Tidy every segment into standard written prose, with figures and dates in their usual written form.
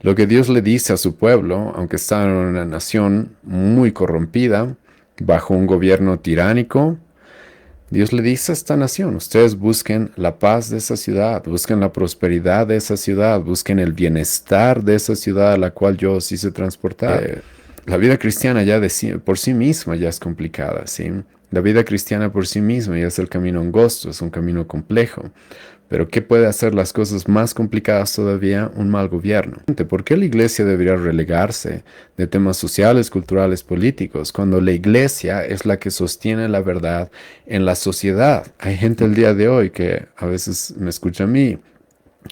lo que Dios le dice a su pueblo, aunque está en una nación muy corrompida, bajo un gobierno tiránico, Dios le dice a esta nación, ustedes busquen la paz de esa ciudad, busquen la prosperidad de esa ciudad, busquen el bienestar de esa ciudad a la cual yo os hice transportar. La vida cristiana ya por sí misma ya es complicada, ¿sí? La vida cristiana por sí misma ya es el camino angosto, es un camino complejo. Pero ¿qué puede hacer las cosas más complicadas todavía? Un mal gobierno. ¿Por qué la iglesia debería relegarse de temas sociales, culturales, políticos, cuando la iglesia es la que sostiene la verdad en la sociedad? Hay gente el día de hoy que a veces me escucha a mí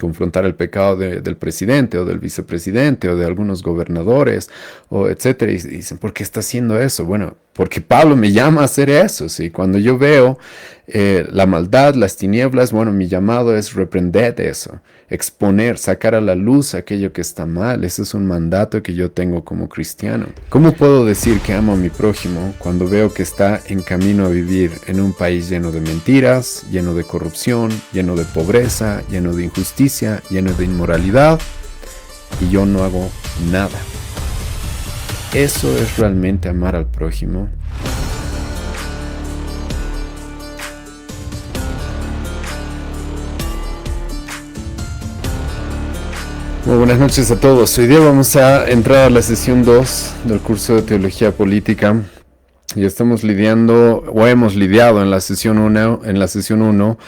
confrontar el pecado del presidente o del vicepresidente o de algunos gobernadores o etcétera, y dicen, ¿por qué está haciendo eso? Bueno, porque Pablo me llama a hacer eso, ¿sí? Cuando yo veo la maldad, las tinieblas, bueno, mi llamado es reprender eso, exponer, sacar a la luz aquello que está mal. Ese es un mandato que yo tengo como cristiano. ¿Cómo puedo decir que amo a mi prójimo cuando veo que está en camino a vivir en un país lleno de mentiras, lleno de corrupción, lleno de pobreza, lleno de injusticia, lleno de inmoralidad, y yo no hago nada? ¿Eso es realmente amar al prójimo? Muy buenas noches a todos. Hoy día vamos a entrar a la sesión 2 del curso de Teología Política. Y estamos lidiando, o hemos lidiado en la sesión 1,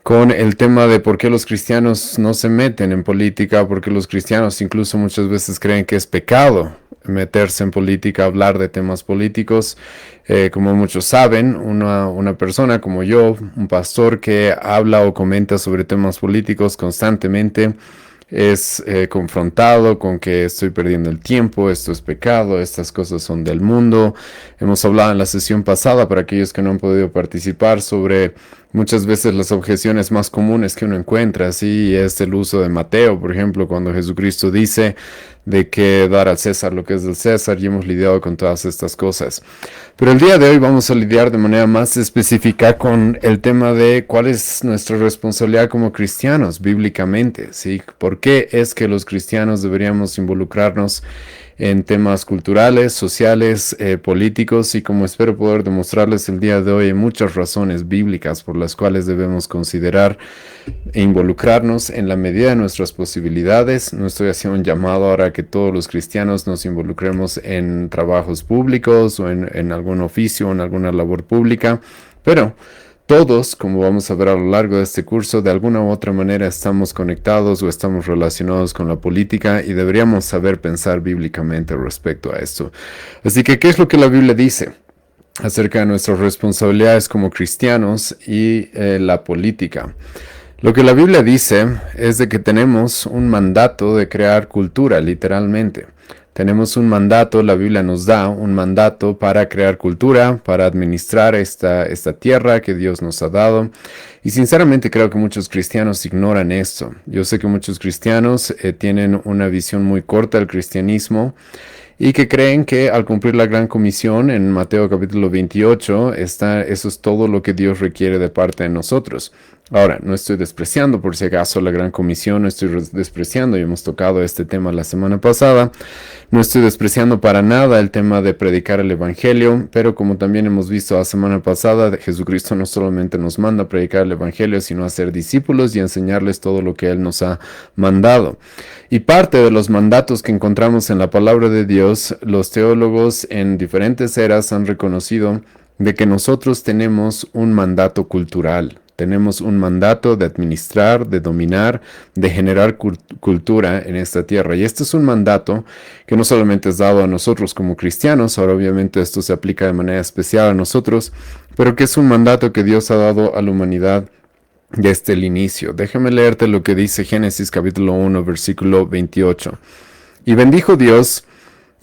con el tema de por qué los cristianos no se meten en política, porque los cristianos incluso muchas veces creen que es pecado meterse en política, hablar de temas políticos. Como muchos saben, una persona como yo, un pastor que habla o comenta sobre temas políticos constantemente, es confrontado con que estoy perdiendo el tiempo, esto es pecado, estas cosas son del mundo. Hemos hablado en la sesión pasada, para aquellos que no han podido participar, sobre muchas veces las objeciones más comunes que uno encuentra, ¿sí? Es el uso de Mateo, por ejemplo, cuando Jesucristo dice de que dar al César lo que es del César, y hemos lidiado con todas estas cosas. Pero el día de hoy vamos a lidiar de manera más específica con el tema de cuál es nuestra responsabilidad como cristianos bíblicamente, ¿sí? ¿Por qué es que los cristianos deberíamos involucrarnos en temas culturales, sociales, políticos? Y como espero poder demostrarles el día de hoy, hay muchas razones bíblicas por las cuales debemos considerar e involucrarnos en la medida de nuestras posibilidades. No estoy haciendo un llamado ahora a que todos los cristianos nos involucremos en trabajos públicos o en algún oficio o en alguna labor pública, pero todos, como vamos a ver a lo largo de este curso, de alguna u otra manera estamos conectados o estamos relacionados con la política, y deberíamos saber pensar bíblicamente respecto a esto. Así que, ¿qué es lo que la Biblia dice acerca de nuestras responsabilidades como cristianos y la política? Lo que la Biblia dice es de que tenemos un mandato de crear cultura, literalmente. Tenemos un mandato, la Biblia nos da un mandato para crear cultura, para administrar esta tierra que Dios nos ha dado. Y sinceramente creo que muchos cristianos ignoran esto. Yo sé que muchos cristianos tienen una visión muy corta del cristianismo, y que creen que al cumplir la gran comisión en Mateo capítulo 28, eso es todo lo que Dios requiere de parte de nosotros. Ahora, no estoy despreciando por si acaso la gran comisión, no estoy despreciando, y hemos tocado este tema la semana pasada, no estoy despreciando para nada el tema de predicar el evangelio, pero como también hemos visto la semana pasada, Jesucristo no solamente nos manda a predicar el evangelio, sino a ser discípulos y enseñarles todo lo que Él nos ha mandado. Y parte de los mandatos que encontramos en la palabra de Dios, los teólogos en diferentes eras han reconocido de que nosotros tenemos un mandato cultural. Tenemos un mandato de administrar, de dominar, de generar cultura en esta tierra. Y este es un mandato que no solamente es dado a nosotros como cristianos, ahora obviamente esto se aplica de manera especial a nosotros, pero que es un mandato que Dios ha dado a la humanidad desde el inicio. Déjame leerte lo que dice Génesis capítulo 1, versículo 28. Y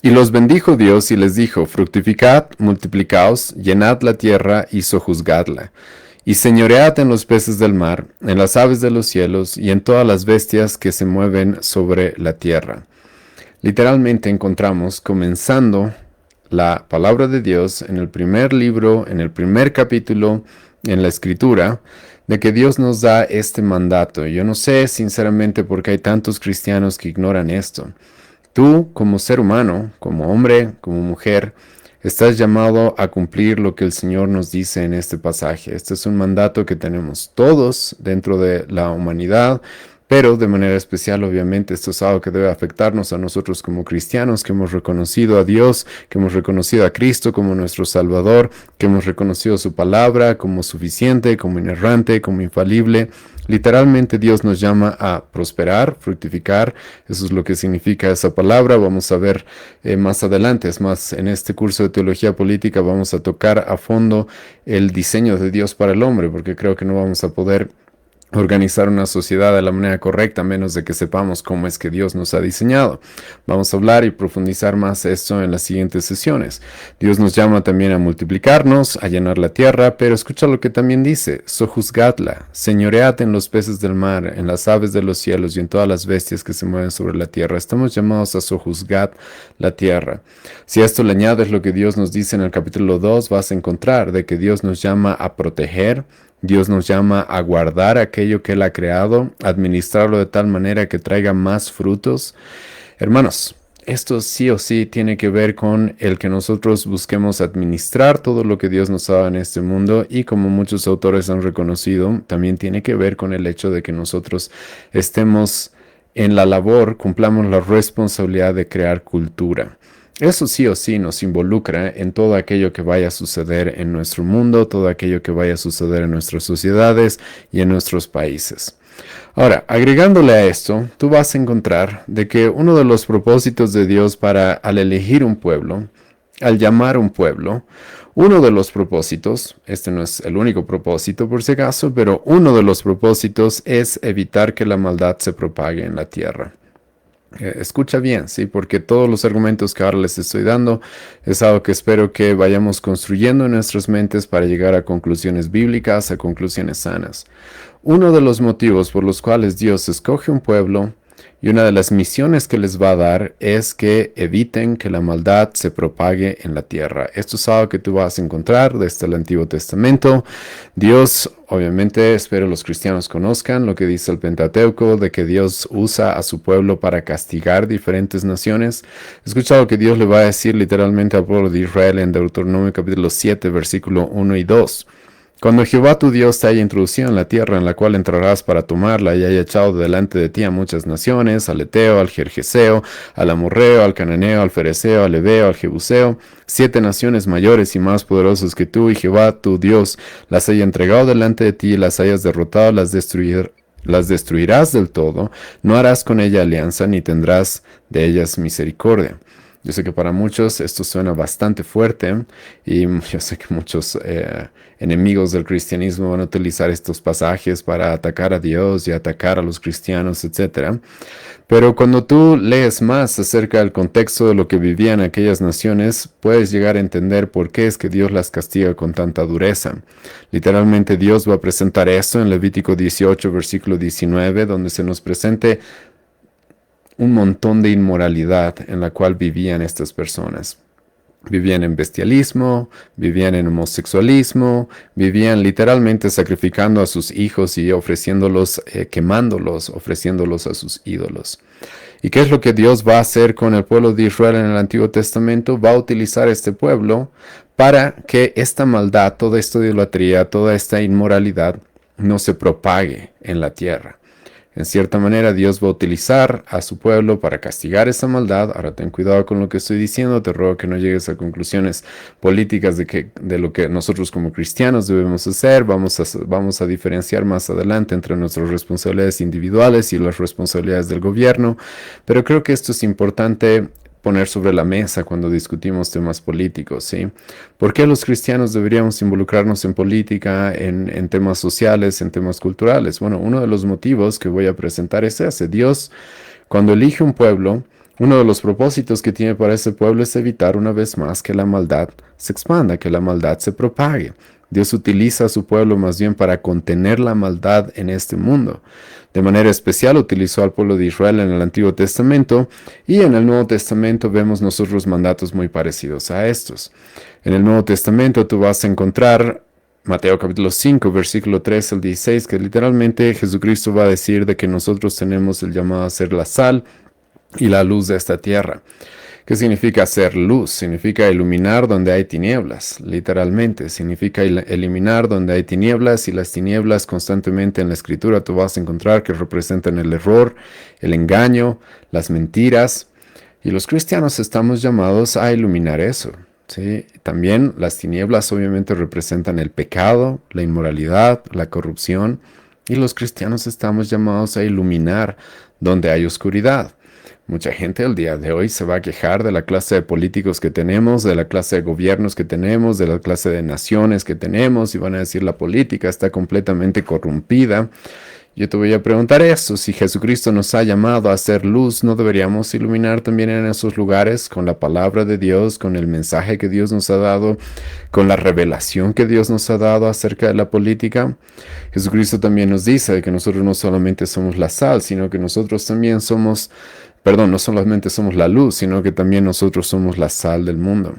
los bendijo Dios y les dijo: fructificad, multiplicaos, llenad la tierra y sojuzgadla. Y señoread en los peces del mar, en las aves de los cielos y en todas las bestias que se mueven sobre la tierra. Literalmente encontramos, comenzando la palabra de Dios en el primer libro, en el primer capítulo, en la Escritura, de que Dios nos da este mandato. Yo no sé, sinceramente, por qué hay tantos cristianos que ignoran esto. Tú, como ser humano, como hombre, como mujer, estás llamado a cumplir lo que el Señor nos dice en este pasaje. Este es un mandato que tenemos todos dentro de la humanidad, pero de manera especial, obviamente, esto es algo que debe afectarnos a nosotros como cristianos, que hemos reconocido a Dios, que hemos reconocido a Cristo como nuestro Salvador, que hemos reconocido su palabra como suficiente, como inerrante, como infalible. Literalmente Dios nos llama a prosperar, fructificar. Eso es lo que significa esa palabra. Vamos a ver más adelante. Es más, en este curso de teología política vamos a tocar a fondo el diseño de Dios para el hombre, porque creo que no vamos a poder organizar una sociedad de la manera correcta a menos de que sepamos cómo es que Dios nos ha diseñado. Vamos a hablar y profundizar más esto en las siguientes sesiones. Dios nos llama también a multiplicarnos, a llenar la tierra, pero escucha lo que también dice: sojuzgadla, señoread en los peces del mar, en las aves de los cielos y en todas las bestias que se mueven sobre la tierra. Estamos llamados a sojuzgar la tierra. Si a esto le añades lo que Dios nos dice en el capítulo 2, vas a encontrar de que Dios nos llama a proteger. Dios nos llama a guardar aquello que Él ha creado, administrarlo de tal manera que traiga más frutos. Hermanos, esto sí o sí tiene que ver con el que nosotros busquemos administrar todo lo que Dios nos ha dado en este mundo, y como muchos autores han reconocido, también tiene que ver con el hecho de que nosotros estemos en la labor, cumplamos la responsabilidad de crear cultura. Eso sí o sí nos involucra en todo aquello que vaya a suceder en nuestro mundo, todo aquello que vaya a suceder en nuestras sociedades y en nuestros países. Ahora, agregándole a esto, tú vas a encontrar de que uno de los propósitos de Dios al elegir un pueblo, al llamar un pueblo, uno de los propósitos, este no es el único propósito por si acaso, pero uno de los propósitos es evitar que la maldad se propague en la tierra. Escucha bien, ¿sí? Porque todos los argumentos que ahora les estoy dando es algo que espero que vayamos construyendo en nuestras mentes para llegar a conclusiones bíblicas, a conclusiones sanas. Uno de los motivos por los cuales Dios escoge un pueblo y una de las misiones que les va a dar es que eviten que la maldad se propague en la tierra. Esto es algo que tú vas a encontrar desde el Antiguo Testamento. Dios, obviamente, espero los cristianos conozcan lo que dice el Pentateuco, de que Dios usa a su pueblo para castigar diferentes naciones. He escuchado que Dios le va a decir literalmente al pueblo de Israel en Deuteronomio capítulo 7, versículo 1 y 2. Cuando Jehová tu Dios te haya introducido en la tierra en la cual entrarás para tomarla, y haya echado delante de ti a muchas naciones, al Eteo, al Gergeseo, al Amorreo, al Cananeo, al Fereceo, al Ebeo, al Jebuseo, 7 naciones mayores y más poderosas que tú, y Jehová tu Dios las haya entregado delante de ti y las hayas derrotado, las destruirás del todo, no harás con ella alianza, ni tendrás de ellas misericordia. Yo sé que para muchos esto suena bastante fuerte, y yo sé que muchos enemigos del cristianismo van a utilizar estos pasajes para atacar a Dios y atacar a los cristianos, etc. Pero cuando tú lees más acerca del contexto de lo que vivían aquellas naciones, puedes llegar a entender por qué es que Dios las castiga con tanta dureza. Literalmente Dios va a presentar esto en Levítico 18, versículo 19, donde se nos presente un montón de inmoralidad en la cual vivían estas personas. Vivían en bestialismo, vivían en homosexualismo, vivían literalmente sacrificando a sus hijos y ofreciéndolos, quemándolos, ofreciéndolos a sus ídolos. ¿Y qué es lo que Dios va a hacer con el pueblo de Israel en el Antiguo Testamento? Va a utilizar este pueblo para que esta maldad, toda esta idolatría, toda esta inmoralidad no se propague en la tierra. En cierta manera, Dios va a utilizar a su pueblo para castigar esa maldad. Ahora ten cuidado con lo que estoy diciendo. Te ruego que no llegues a conclusiones políticas de lo que nosotros como cristianos debemos hacer. Vamos a diferenciar más adelante entre nuestras responsabilidades individuales y las responsabilidades del gobierno. Pero creo que esto es importante poner sobre la mesa cuando discutimos temas políticos, ¿sí? ¿Por qué los cristianos deberíamos involucrarnos en política, en temas sociales, en temas culturales? Bueno, uno de los motivos que voy a presentar es ese. Dios, cuando elige un pueblo, uno de los propósitos que tiene para ese pueblo es evitar una vez más que la maldad se expanda, que la maldad se propague. Dios utiliza a su pueblo más bien para contener la maldad en este mundo. De manera especial utilizó al pueblo de Israel en el Antiguo Testamento, y en el Nuevo Testamento vemos nosotros mandatos muy parecidos a estos. En el Nuevo Testamento tú vas a encontrar Mateo capítulo 5, versículo 3 al 16, que literalmente Jesucristo va a decir de que nosotros tenemos el llamado a ser la sal y la luz de esta tierra. ¿Qué significa hacer luz? Significa iluminar donde hay tinieblas, literalmente. Significa eliminar donde hay tinieblas, y las tinieblas constantemente en la Escritura tú vas a encontrar que representan el error, el engaño, las mentiras. Y los cristianos estamos llamados a iluminar eso. ¿Sí? También las tinieblas obviamente representan el pecado, la inmoralidad, la corrupción. Y los cristianos estamos llamados a iluminar donde hay oscuridad. Mucha gente el día de hoy se va a quejar de la clase de políticos que tenemos, de la clase de gobiernos que tenemos, de la clase de naciones que tenemos, y van a decir la política está completamente corrompida. Yo te voy a preguntar esto: si Jesucristo nos ha llamado a hacer luz, ¿no deberíamos iluminar también en esos lugares con la palabra de Dios, con el mensaje que Dios nos ha dado, con la revelación que Dios nos ha dado acerca de la política? Jesucristo también nos dice que nosotros no solamente somos la sal, sino que nosotros también somos, no solamente somos la luz, sino que también nosotros somos la sal del mundo.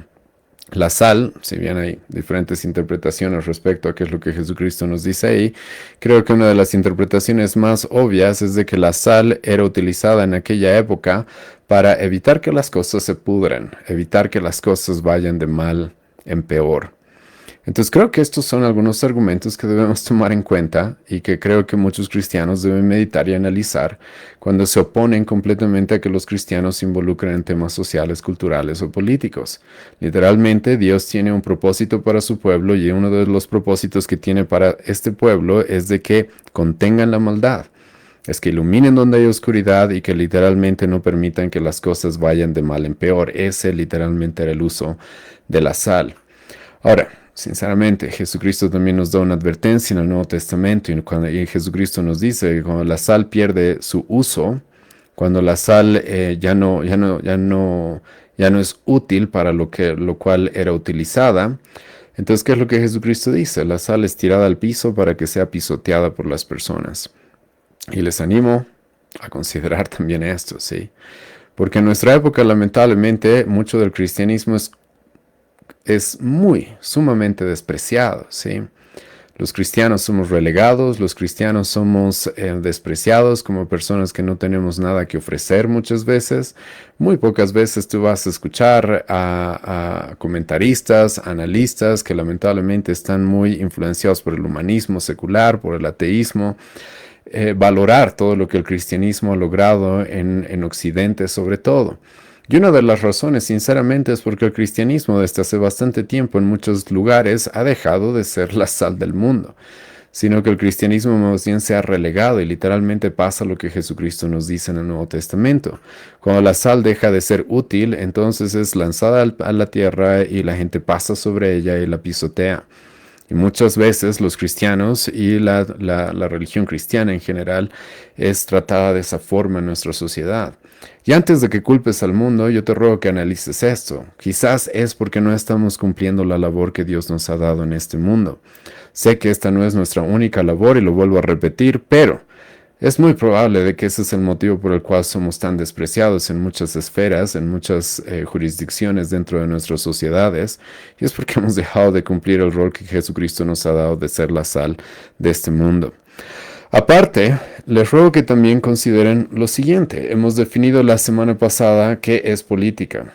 La sal, si bien hay diferentes interpretaciones respecto a qué es lo que Jesucristo nos dice ahí, creo que una de las interpretaciones más obvias es de que la sal era utilizada en aquella época para evitar que las cosas se pudran, evitar que las cosas vayan de mal en peor. Entonces creo que estos son algunos argumentos que debemos tomar en cuenta y que creo que muchos cristianos deben meditar y analizar cuando se oponen completamente a que los cristianos se involucren en temas sociales, culturales o políticos. Literalmente Dios tiene un propósito para su pueblo, y uno de los propósitos que tiene para este pueblo es de que contengan la maldad. Es que iluminen donde hay oscuridad y que literalmente no permitan que las cosas vayan de mal en peor. Ese literalmente era el uso de la sal. Ahora, sinceramente, Jesucristo también nos da una advertencia en el Nuevo Testamento, y Jesucristo nos dice que cuando la sal pierde su uso, cuando la sal ya no es útil para lo cual era utilizada, entonces, ¿qué es lo que Jesucristo dice? La sal es tirada al piso para que sea pisoteada por las personas. Y les animo a considerar también esto, ¿sí? Porque en nuestra época, lamentablemente, mucho del cristianismo es sumamente despreciado, ¿sí? Los cristianos somos relegados, los cristianos somos despreciados como personas que no tenemos nada que ofrecer muchas veces. Muy pocas veces tú vas a escuchar a comentaristas, analistas que lamentablemente están muy influenciados por el humanismo secular, por el ateísmo, valorar todo lo que el cristianismo ha logrado en Occidente sobre todo. Y una de las razones, sinceramente, es porque el cristianismo desde hace bastante tiempo en muchos lugares ha dejado de ser la sal del mundo, sino que el cristianismo más bien se ha relegado, y literalmente pasa lo que Jesucristo nos dice en el Nuevo Testamento. Cuando la sal deja de ser útil, entonces es lanzada a la tierra y la gente pasa sobre ella y la pisotea. Y muchas veces los cristianos y la religión cristiana en general es tratada de esa forma en nuestra sociedad. Y antes de que culpes al mundo, yo te ruego que analices esto. Quizás es porque no estamos cumpliendo la labor que Dios nos ha dado en este mundo. Sé que esta no es nuestra única labor y lo vuelvo a repetir, pero es muy probable de que ese es el motivo por el cual somos tan despreciados en muchas esferas, en muchas jurisdicciones dentro de nuestras sociedades, y es porque hemos dejado de cumplir el rol que Jesucristo nos ha dado de ser la sal de este mundo. Aparte, les ruego que también consideren lo siguiente. Hemos definido la semana pasada qué es política.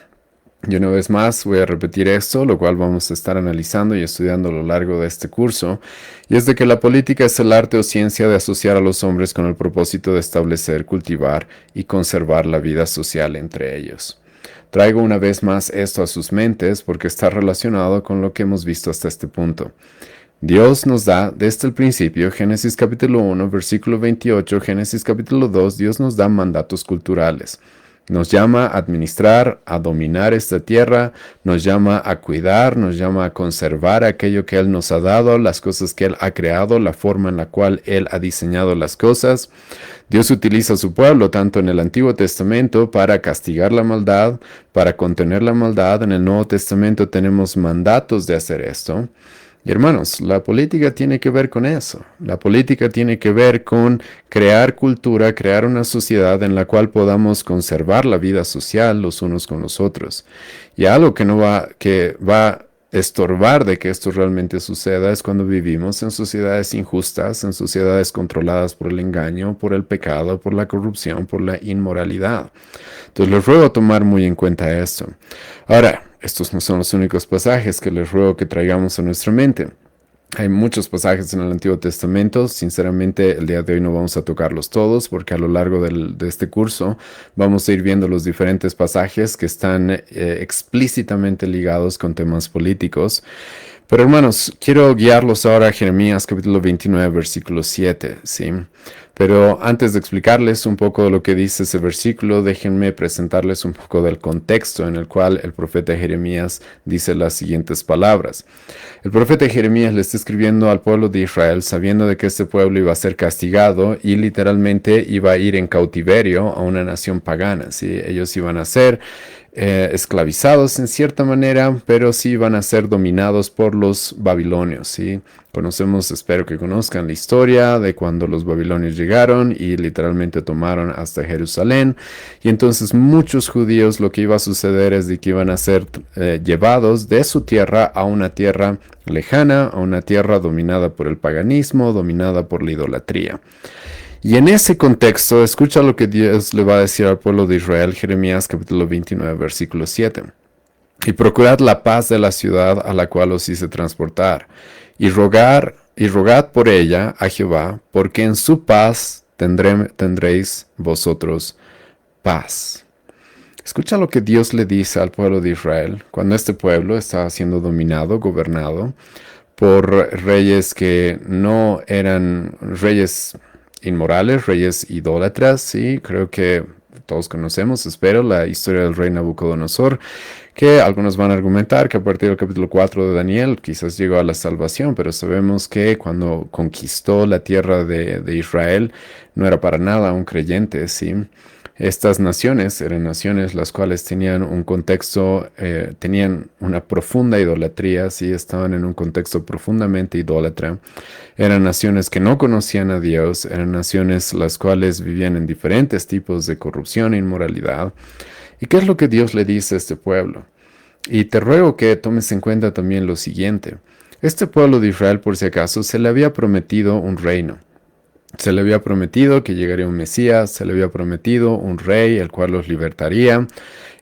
Y una vez más voy a repetir esto, lo cual vamos a estar analizando y estudiando a lo largo de este curso, y es de que la política es el arte o ciencia de asociar a los hombres con el propósito de establecer, cultivar y conservar la vida social entre ellos. Traigo una vez más esto a sus mentes porque está relacionado con lo que hemos visto hasta este punto. Dios nos da desde el principio, Génesis capítulo 1, versículo 28, Génesis capítulo 2, Dios nos da mandatos culturales. Nos llama a administrar, a dominar esta tierra, nos llama a cuidar, nos llama a conservar aquello que Él nos ha dado, las cosas que Él ha creado, la forma en la cual Él ha diseñado las cosas. Dios utiliza a su pueblo tanto en el Antiguo Testamento para castigar la maldad, para contener la maldad. En el Nuevo Testamento tenemos mandatos de hacer esto. Y hermanos, la política tiene que ver con eso. La política tiene que ver con crear cultura, crear una sociedad en la cual podamos conservar la vida social los unos con los otros. Y algo que va estorbar de que esto realmente suceda es cuando vivimos en sociedades injustas, en sociedades controladas por el engaño, por el pecado, por la corrupción, por la inmoralidad. Entonces les ruego tomar muy en cuenta esto. Ahora, estos no son los únicos pasajes que les ruego que traigamos a nuestra mente. Hay muchos pasajes en el Antiguo Testamento. Sinceramente, el día de hoy no vamos a tocarlos todos porque a lo largo de este curso vamos a ir viendo los diferentes pasajes que están explícitamente ligados con temas políticos. Pero hermanos, quiero guiarlos ahora a Jeremías capítulo 29, versículo 7, ¿sí? Pero antes de explicarles un poco de lo que dice ese versículo, déjenme presentarles un poco del contexto en el cual el profeta Jeremías dice las siguientes palabras. El profeta Jeremías le está escribiendo al pueblo de Israel sabiendo de que este pueblo iba a ser castigado y literalmente iba a ir en cautiverio a una nación pagana, ¿sí? Ellos iban a ser esclavizados en cierta manera, pero sí van a ser dominados por los babilonios, ¿sí? Conocemos, espero que conozcan la historia de cuando los babilonios llegaron y literalmente tomaron hasta Jerusalén. Y entonces muchos judíos lo que iba a suceder es de que iban a ser llevados de su tierra a una tierra lejana, a una tierra dominada por el paganismo, dominada por la idolatría. Y en ese contexto, escucha lo que Dios le va a decir al pueblo de Israel, Jeremías capítulo 29, versículo 7. Y procurad la paz de la ciudad a la cual os hice transportar, y rogad por ella a Jehová, porque en su paz tendréis vosotros paz. Escucha lo que Dios le dice al pueblo de Israel cuando este pueblo estaba siendo dominado, gobernado por reyes que no eran reyes inmorales, reyes idólatras, sí, creo que todos conocemos, espero, la historia del rey Nabucodonosor, que algunos van a argumentar que a partir del capítulo 4 de Daniel quizás llegó a la salvación, pero sabemos que cuando conquistó la tierra de Israel no era para nada un creyente, sí. Estas naciones eran naciones las cuales tenían un contexto, tenían una profunda idolatría, sí, estaban en un contexto profundamente idólatra. Eran naciones que no conocían a Dios, eran naciones las cuales vivían en diferentes tipos de corrupción e inmoralidad. ¿Y qué es lo que Dios le dice a este pueblo? Y te ruego que tomes en cuenta también lo siguiente. Este pueblo de Israel, por si acaso, se le había prometido un reino. Se le había prometido que llegaría un Mesías, se le había prometido un rey, el cual los libertaría.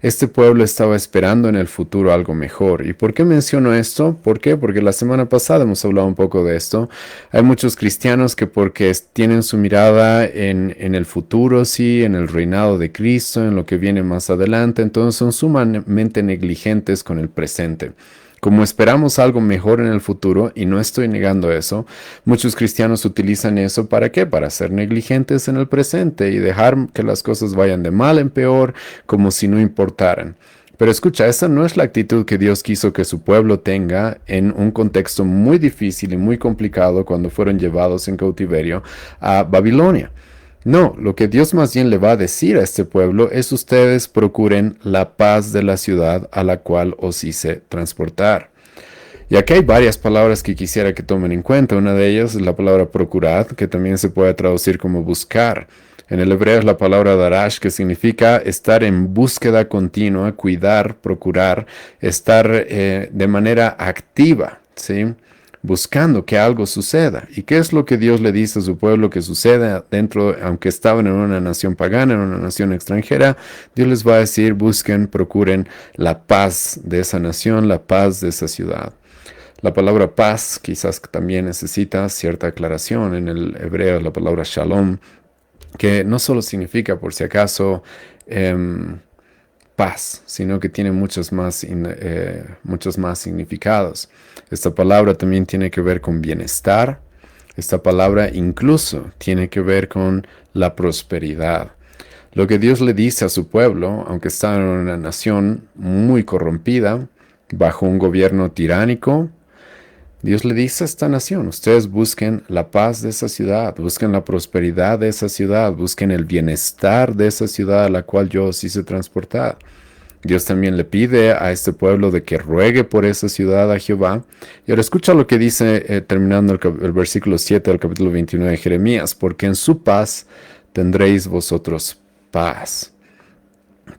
Este pueblo estaba esperando en el futuro algo mejor. ¿Y por qué menciono esto? ¿Por qué? Porque la semana pasada hemos hablado un poco de esto. Hay muchos cristianos que porque tienen su mirada en el futuro, sí, en el reinado de Cristo, en lo que viene más adelante, entonces son sumamente negligentes con el presente. Como esperamos algo mejor en el futuro, y no estoy negando eso, muchos cristianos utilizan eso ¿para qué? Para ser negligentes en el presente y dejar que las cosas vayan de mal en peor, como si no importaran. Pero escucha, esa no es la actitud que Dios quiso que su pueblo tenga en un contexto muy difícil y muy complicado cuando fueron llevados en cautiverio a Babilonia. No, lo que Dios más bien le va a decir a este pueblo es ustedes procuren la paz de la ciudad a la cual os hice transportar. Y aquí hay varias palabras que quisiera que tomen en cuenta. Una de ellas es la palabra procurad, que también se puede traducir como buscar. En el hebreo es la palabra darash, que significa estar en búsqueda continua, cuidar, procurar, estar de manera activa, ¿sí? Buscando que algo suceda. ¿Y qué es lo que Dios le dice a su pueblo que suceda dentro, aunque estaban en una nación pagana, en una nación extranjera? Dios les va a decir, busquen, procuren la paz de esa nación, la paz de esa ciudad. La palabra paz quizás también necesita cierta aclaración. En el hebreo la palabra shalom, que no solo significa, por si acaso, paz, sino que tiene muchos más significados. Esta palabra también tiene que ver con bienestar. Esta palabra incluso tiene que ver con la prosperidad. Lo que Dios le dice a su pueblo, aunque está en una nación muy corrompida, bajo un gobierno tiránico, Dios le dice a esta nación, ustedes busquen la paz de esa ciudad, busquen la prosperidad de esa ciudad, busquen el bienestar de esa ciudad a la cual yo os hice transportar. Dios también le pide a este pueblo de que ruegue por esa ciudad a Jehová. Y ahora escucha lo que dice terminando el versículo 7 del capítulo 29 de Jeremías, porque en su paz tendréis vosotros paz.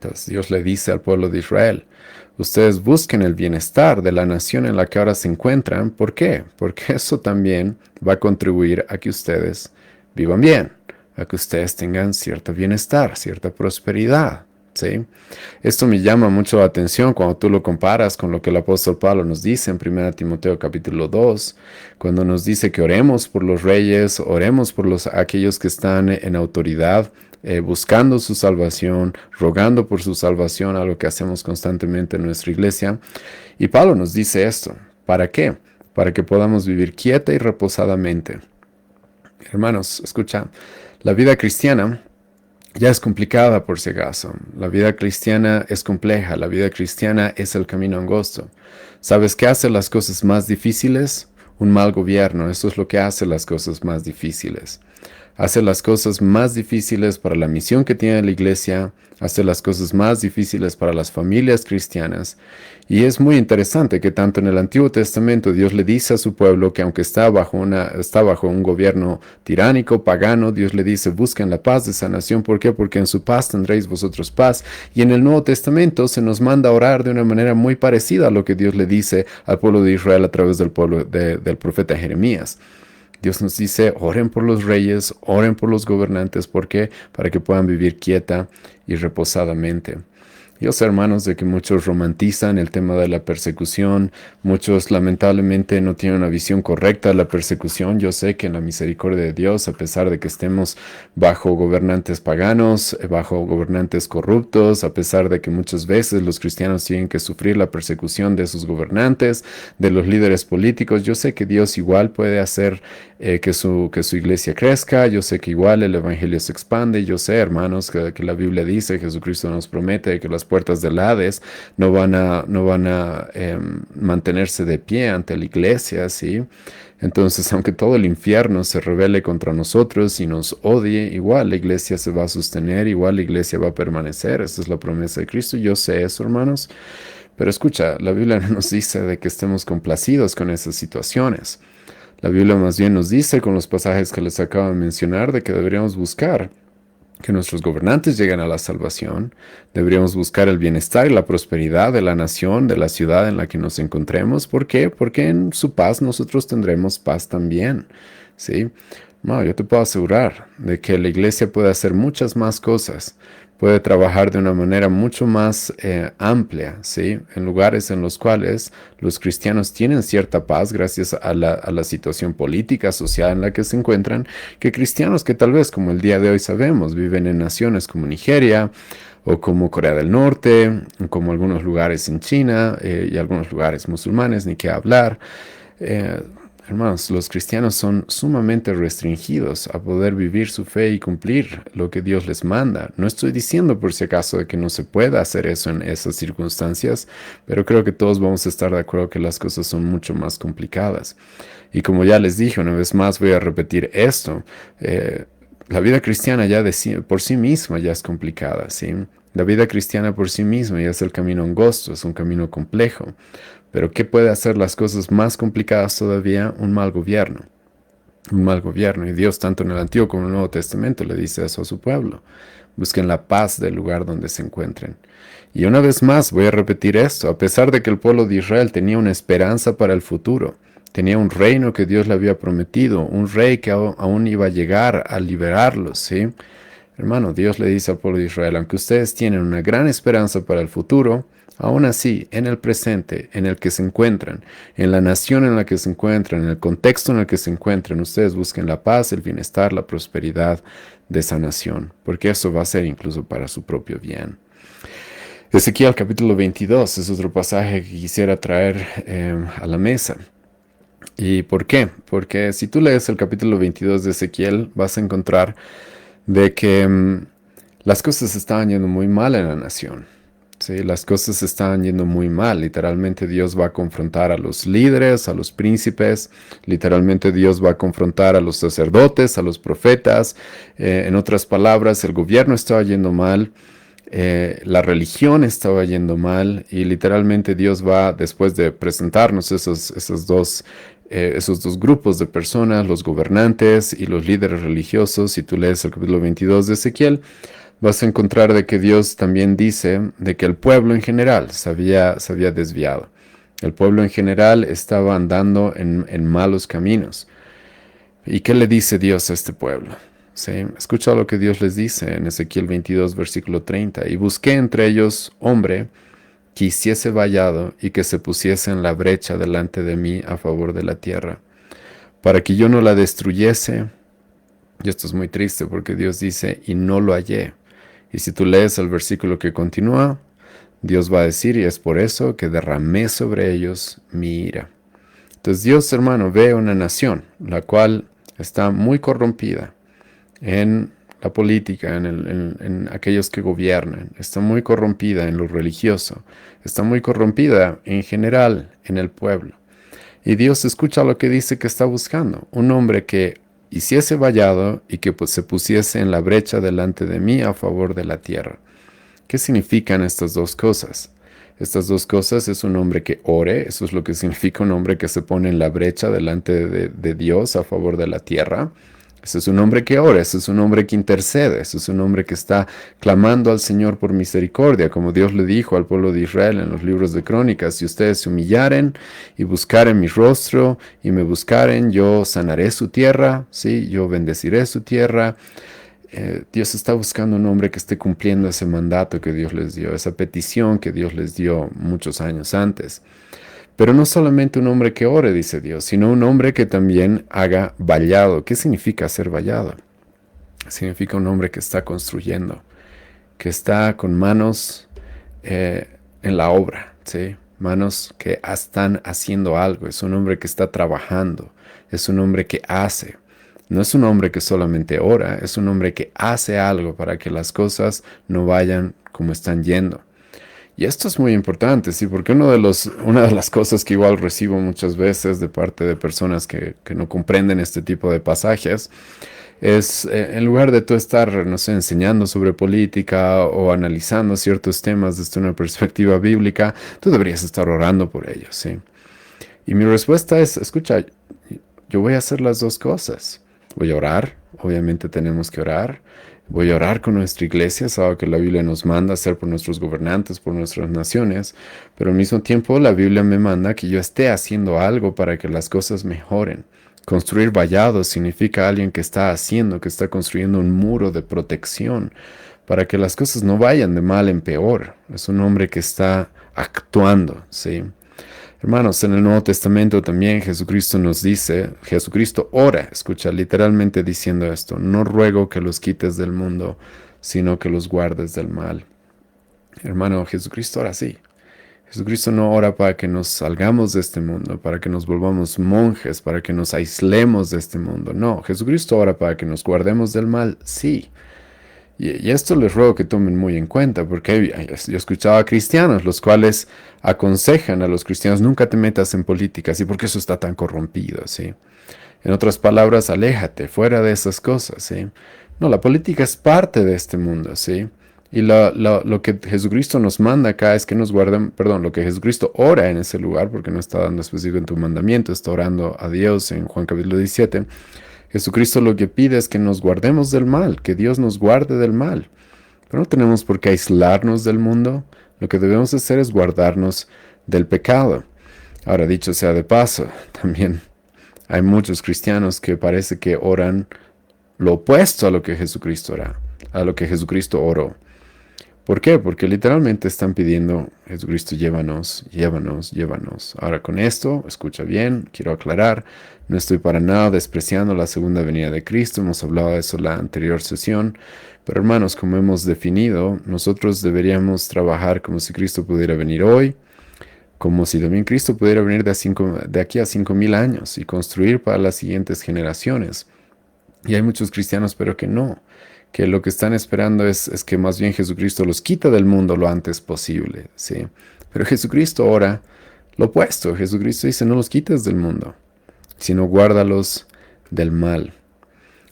Entonces Dios le dice al pueblo de Israel, ustedes busquen el bienestar de la nación en la que ahora se encuentran. ¿Por qué? Porque eso también va a contribuir a que ustedes vivan bien, a que ustedes tengan cierto bienestar, cierta prosperidad. ¿Sí? Esto me llama mucho la atención cuando tú lo comparas con lo que el apóstol Pablo nos dice en 1 Timoteo capítulo 2, cuando nos dice que oremos por los reyes, oremos por aquellos que están en autoridad, buscando su salvación, rogando por su salvación, a lo que hacemos constantemente en nuestra iglesia. Y Pablo nos dice esto, ¿para qué? Para que podamos vivir quieta y reposadamente. Hermanos, escucha, la vida cristiana ya es complicada por si acaso. La vida cristiana es compleja, la vida cristiana es el camino angosto. ¿Sabes qué hace las cosas más difíciles? Un mal gobierno, eso es lo que hace las cosas más difíciles. Hace las cosas más difíciles para la misión que tiene la iglesia, hace las cosas más difíciles para las familias cristianas. Y es muy interesante que tanto en el Antiguo Testamento Dios le dice a su pueblo que aunque está bajo un gobierno tiránico, pagano, Dios le dice, busquen la paz de esa nación. ¿Por qué? Porque en su paz tendréis vosotros paz. Y en el Nuevo Testamento se nos manda a orar de una manera muy parecida a lo que Dios le dice al pueblo de Israel a través del profeta Jeremías. Dios nos dice, oren por los reyes, oren por los gobernantes. ¿Por qué? Para que puedan vivir quieta y reposadamente. Yo sé, hermanos, de que muchos romantizan el tema de la persecución, muchos lamentablemente no tienen una visión correcta de la persecución. Yo sé que en la misericordia de Dios, a pesar de que estemos bajo gobernantes paganos, bajo gobernantes corruptos, a pesar de que muchas veces los cristianos tienen que sufrir la persecución de sus gobernantes, de los líderes políticos, yo sé que Dios igual puede hacer que su iglesia crezca. Yo sé que igual el evangelio se expande. Yo sé, hermanos, que la Biblia dice, Jesucristo nos promete que las puertas del Hades no van a mantenerse de pie ante la iglesia, ¿sí? Entonces, aunque todo el infierno se rebele contra nosotros y nos odie, igual la iglesia se va a sostener, igual la iglesia va a permanecer. Esa es la promesa de Cristo. Yo sé eso, hermanos. Pero escucha, la Biblia no nos dice de que estemos complacidos con esas situaciones. La Biblia más bien nos dice, con los pasajes que les acabo de mencionar, de que deberíamos buscar que nuestros gobernantes lleguen a la salvación. Deberíamos buscar el bienestar y la prosperidad de la nación, de la ciudad en la que nos encontremos. ¿Por qué? Porque en su paz nosotros tendremos paz también, ¿sí? No, yo te puedo asegurar de que la iglesia puede hacer muchas más cosas, puede trabajar de una manera mucho más amplia, ¿sí? En lugares en los cuales los cristianos tienen cierta paz gracias a la situación política, social en la que se encuentran, que cristianos que tal vez, como el día de hoy sabemos, viven en naciones como Nigeria, o como Corea del Norte, como algunos lugares en China y algunos lugares musulmanes, ni qué hablar. Hermanos, los cristianos son sumamente restringidos a poder vivir su fe y cumplir lo que Dios les manda. No estoy diciendo por si acaso de que no se pueda hacer eso en esas circunstancias, pero creo que todos vamos a estar de acuerdo que las cosas son mucho más complicadas. Y como ya les dije, una vez más voy a repetir esto. La vida cristiana ya por sí misma ya es complicada, ¿sí? La vida cristiana por sí misma ya es el camino angosto, es un camino complejo. Pero ¿qué puede hacer las cosas más complicadas todavía? Un mal gobierno. Un mal gobierno. Y Dios, tanto en el Antiguo como en el Nuevo Testamento, le dice eso a su pueblo. Busquen la paz del lugar donde se encuentren. Y una vez más voy a repetir esto. A pesar de que el pueblo de Israel tenía una esperanza para el futuro, tenía un reino que Dios le había prometido, un rey que aún iba a llegar a liberarlos, ¿sí? Hermano, Dios le dice al pueblo de Israel, aunque ustedes tienen una gran esperanza para el futuro, aún así, en el presente, en el que se encuentran, en la nación en la que se encuentran, en el contexto en el que se encuentran, ustedes busquen la paz, el bienestar, la prosperidad de esa nación, porque eso va a ser incluso para su propio bien. Ezequiel capítulo 22 es otro pasaje que quisiera traer a la mesa. ¿Y por qué? Porque si tú lees el capítulo 22 de Ezequiel, vas a encontrar de que las cosas estaban yendo muy mal en la nación. Sí, las cosas estaban yendo muy mal. Literalmente Dios va a confrontar a los líderes, a los príncipes. Literalmente Dios va a confrontar a los sacerdotes, a los profetas. En otras palabras, el gobierno estaba yendo mal. La religión estaba yendo mal. Y literalmente Dios va, después de presentarnos esos dos grupos de personas, los gobernantes y los líderes religiosos, si tú lees el capítulo 22 de Ezequiel, vas a encontrar de que Dios también dice de que el pueblo en general se había desviado. El pueblo en general estaba andando en malos caminos. ¿Y qué le dice Dios a este pueblo? ¿Sí? Escucha lo que Dios les dice en Ezequiel 22, versículo 30. Y busqué entre ellos hombre que hiciese vallado y que se pusiese en la brecha delante de mí a favor de la tierra, para que yo no la destruyese. Y esto es muy triste porque Dios dice, y no lo hallé. Y si tú lees el versículo que continúa, Dios va a decir, y es por eso que derramé sobre ellos mi ira. Entonces Dios, hermano, ve una nación, la cual está muy corrompida en la política, en aquellos que gobiernan, está muy corrompida en lo religioso, está muy corrompida en general en el pueblo. Y Dios escucha lo que dice que está buscando, un hombre que hiciese vallado y que se pusiese en la brecha delante de mí a favor de la tierra. ¿Qué significan estas dos cosas? Estas dos cosas es un hombre que ore, eso es lo que significa un hombre que se pone en la brecha delante de Dios a favor de la tierra. Ese es un hombre que ora, ese es un hombre que intercede, ese es un hombre que está clamando al Señor por misericordia, como Dios le dijo al pueblo de Israel en los libros de Crónicas, si ustedes se humillaren y buscaren mi rostro y me buscaren, yo sanaré su tierra, ¿sí? Yo bendeciré su tierra. Dios está buscando un hombre que esté cumpliendo ese mandato que Dios les dio, esa petición que Dios les dio muchos años antes. Pero no solamente un hombre que ore, dice Dios, sino un hombre que también haga vallado. ¿Qué significa ser vallado? Significa un hombre que está construyendo, que está con manos en la obra, ¿sí? Manos que están haciendo algo. Es un hombre que está trabajando, es un hombre que hace. No es un hombre que solamente ora, es un hombre que hace algo para que las cosas no vayan como están yendo. Y esto es muy importante, sí, porque una de las cosas que igual recibo muchas veces de parte de personas que no comprenden este tipo de pasajes es, en lugar de tú estar, no sé, enseñando sobre política o analizando ciertos temas desde una perspectiva bíblica, tú deberías estar orando por ellos, sí. Y mi respuesta es, escucha, yo voy a hacer las dos cosas. Voy a orar, obviamente tenemos que orar. Voy a orar con nuestra iglesia, es algo que la Biblia nos manda hacer por nuestros gobernantes, por nuestras naciones, pero al mismo tiempo la Biblia me manda que yo esté haciendo algo para que las cosas mejoren. Construir vallados significa alguien que está haciendo, que está construyendo un muro de protección para que las cosas no vayan de mal en peor. Es un hombre que está actuando, ¿sí? Hermanos, en el Nuevo Testamento también Jesucristo nos dice, Jesucristo ora, escucha, literalmente diciendo esto, no ruego que los quites del mundo, sino que los guardes del mal. Hermano, Jesucristo ora así. Jesucristo no ora para que nos salgamos de este mundo, para que nos volvamos monjes, para que nos aislemos de este mundo. No, Jesucristo ora para que nos guardemos del mal, sí. Y esto les ruego que tomen muy en cuenta, porque yo escuchaba a cristianos, los cuales aconsejan a los cristianos, nunca te metas en política, ¿sí? Porque eso está tan corrompido, ¿sí? En otras palabras, aléjate, fuera de esas cosas, ¿sí? No, la política es parte de este mundo, ¿sí? Y lo que Jesucristo nos manda acá es que nos guarden, perdón, lo que Jesucristo ora en ese lugar, porque no está dando específico en tu mandamiento, está orando a Dios en Juan capítulo 17. Jesucristo lo que pide es que nos guardemos del mal, que Dios nos guarde del mal. Pero no tenemos por qué aislarnos del mundo. Lo que debemos hacer es guardarnos del pecado. Ahora, dicho sea de paso, también hay muchos cristianos que parece que oran lo opuesto a lo que Jesucristo ora, a lo que Jesucristo oró. ¿Por qué? Porque literalmente están pidiendo, Jesucristo, llévanos, llévanos, llévanos. Ahora con esto, escucha bien, quiero aclarar, no estoy para nada despreciando la segunda venida de Cristo, hemos hablado de eso en la anterior sesión, pero hermanos, como hemos definido, nosotros deberíamos trabajar como si Cristo pudiera venir hoy, como si también Cristo pudiera venir de aquí a 5,000 años y construir para las siguientes generaciones. Y hay muchos cristianos, pero que no, que lo que están esperando es que más bien Jesucristo los quita del mundo lo antes posible, ¿sí? Pero Jesucristo ora lo opuesto. Jesucristo dice, no los quites del mundo, sino guárdalos del mal.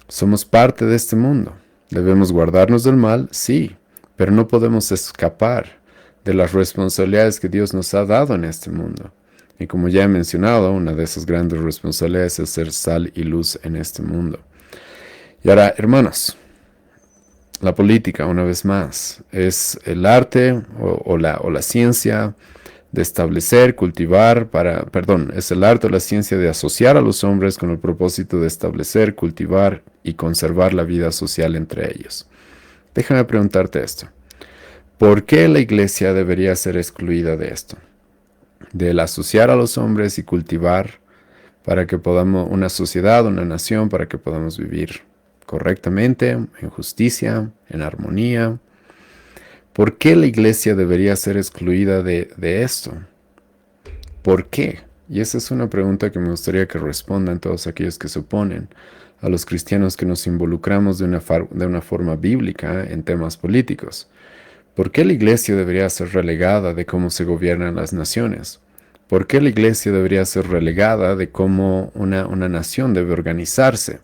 Somos parte de este mundo. ¿Debemos guardarnos del mal? Sí, pero no podemos escapar de las responsabilidades que Dios nos ha dado en este mundo. Y como ya he mencionado, una de esas grandes responsabilidades es ser sal y luz en este mundo. Y ahora, hermanos, La política, una vez más, es el arte o la ciencia de establecer, cultivar, es el arte o la ciencia de asociar a los hombres con el propósito de establecer, cultivar y conservar la vida social entre ellos. Déjame preguntarte esto. ¿Por qué la iglesia debería ser excluida de esto? Del asociar a los hombres y cultivar para que podamos, una sociedad, una nación, para que podamos vivir correctamente, en justicia, en armonía. ¿Por qué la iglesia debería ser excluida de esto? ¿Por qué? Y esa es una pregunta que me gustaría que respondan todos aquellos que se oponen a los cristianos que nos involucramos de una forma bíblica en temas políticos. ¿Por qué la iglesia debería ser relegada de cómo se gobiernan las naciones? ¿Por qué la iglesia debería ser relegada de cómo una nación debe organizarse?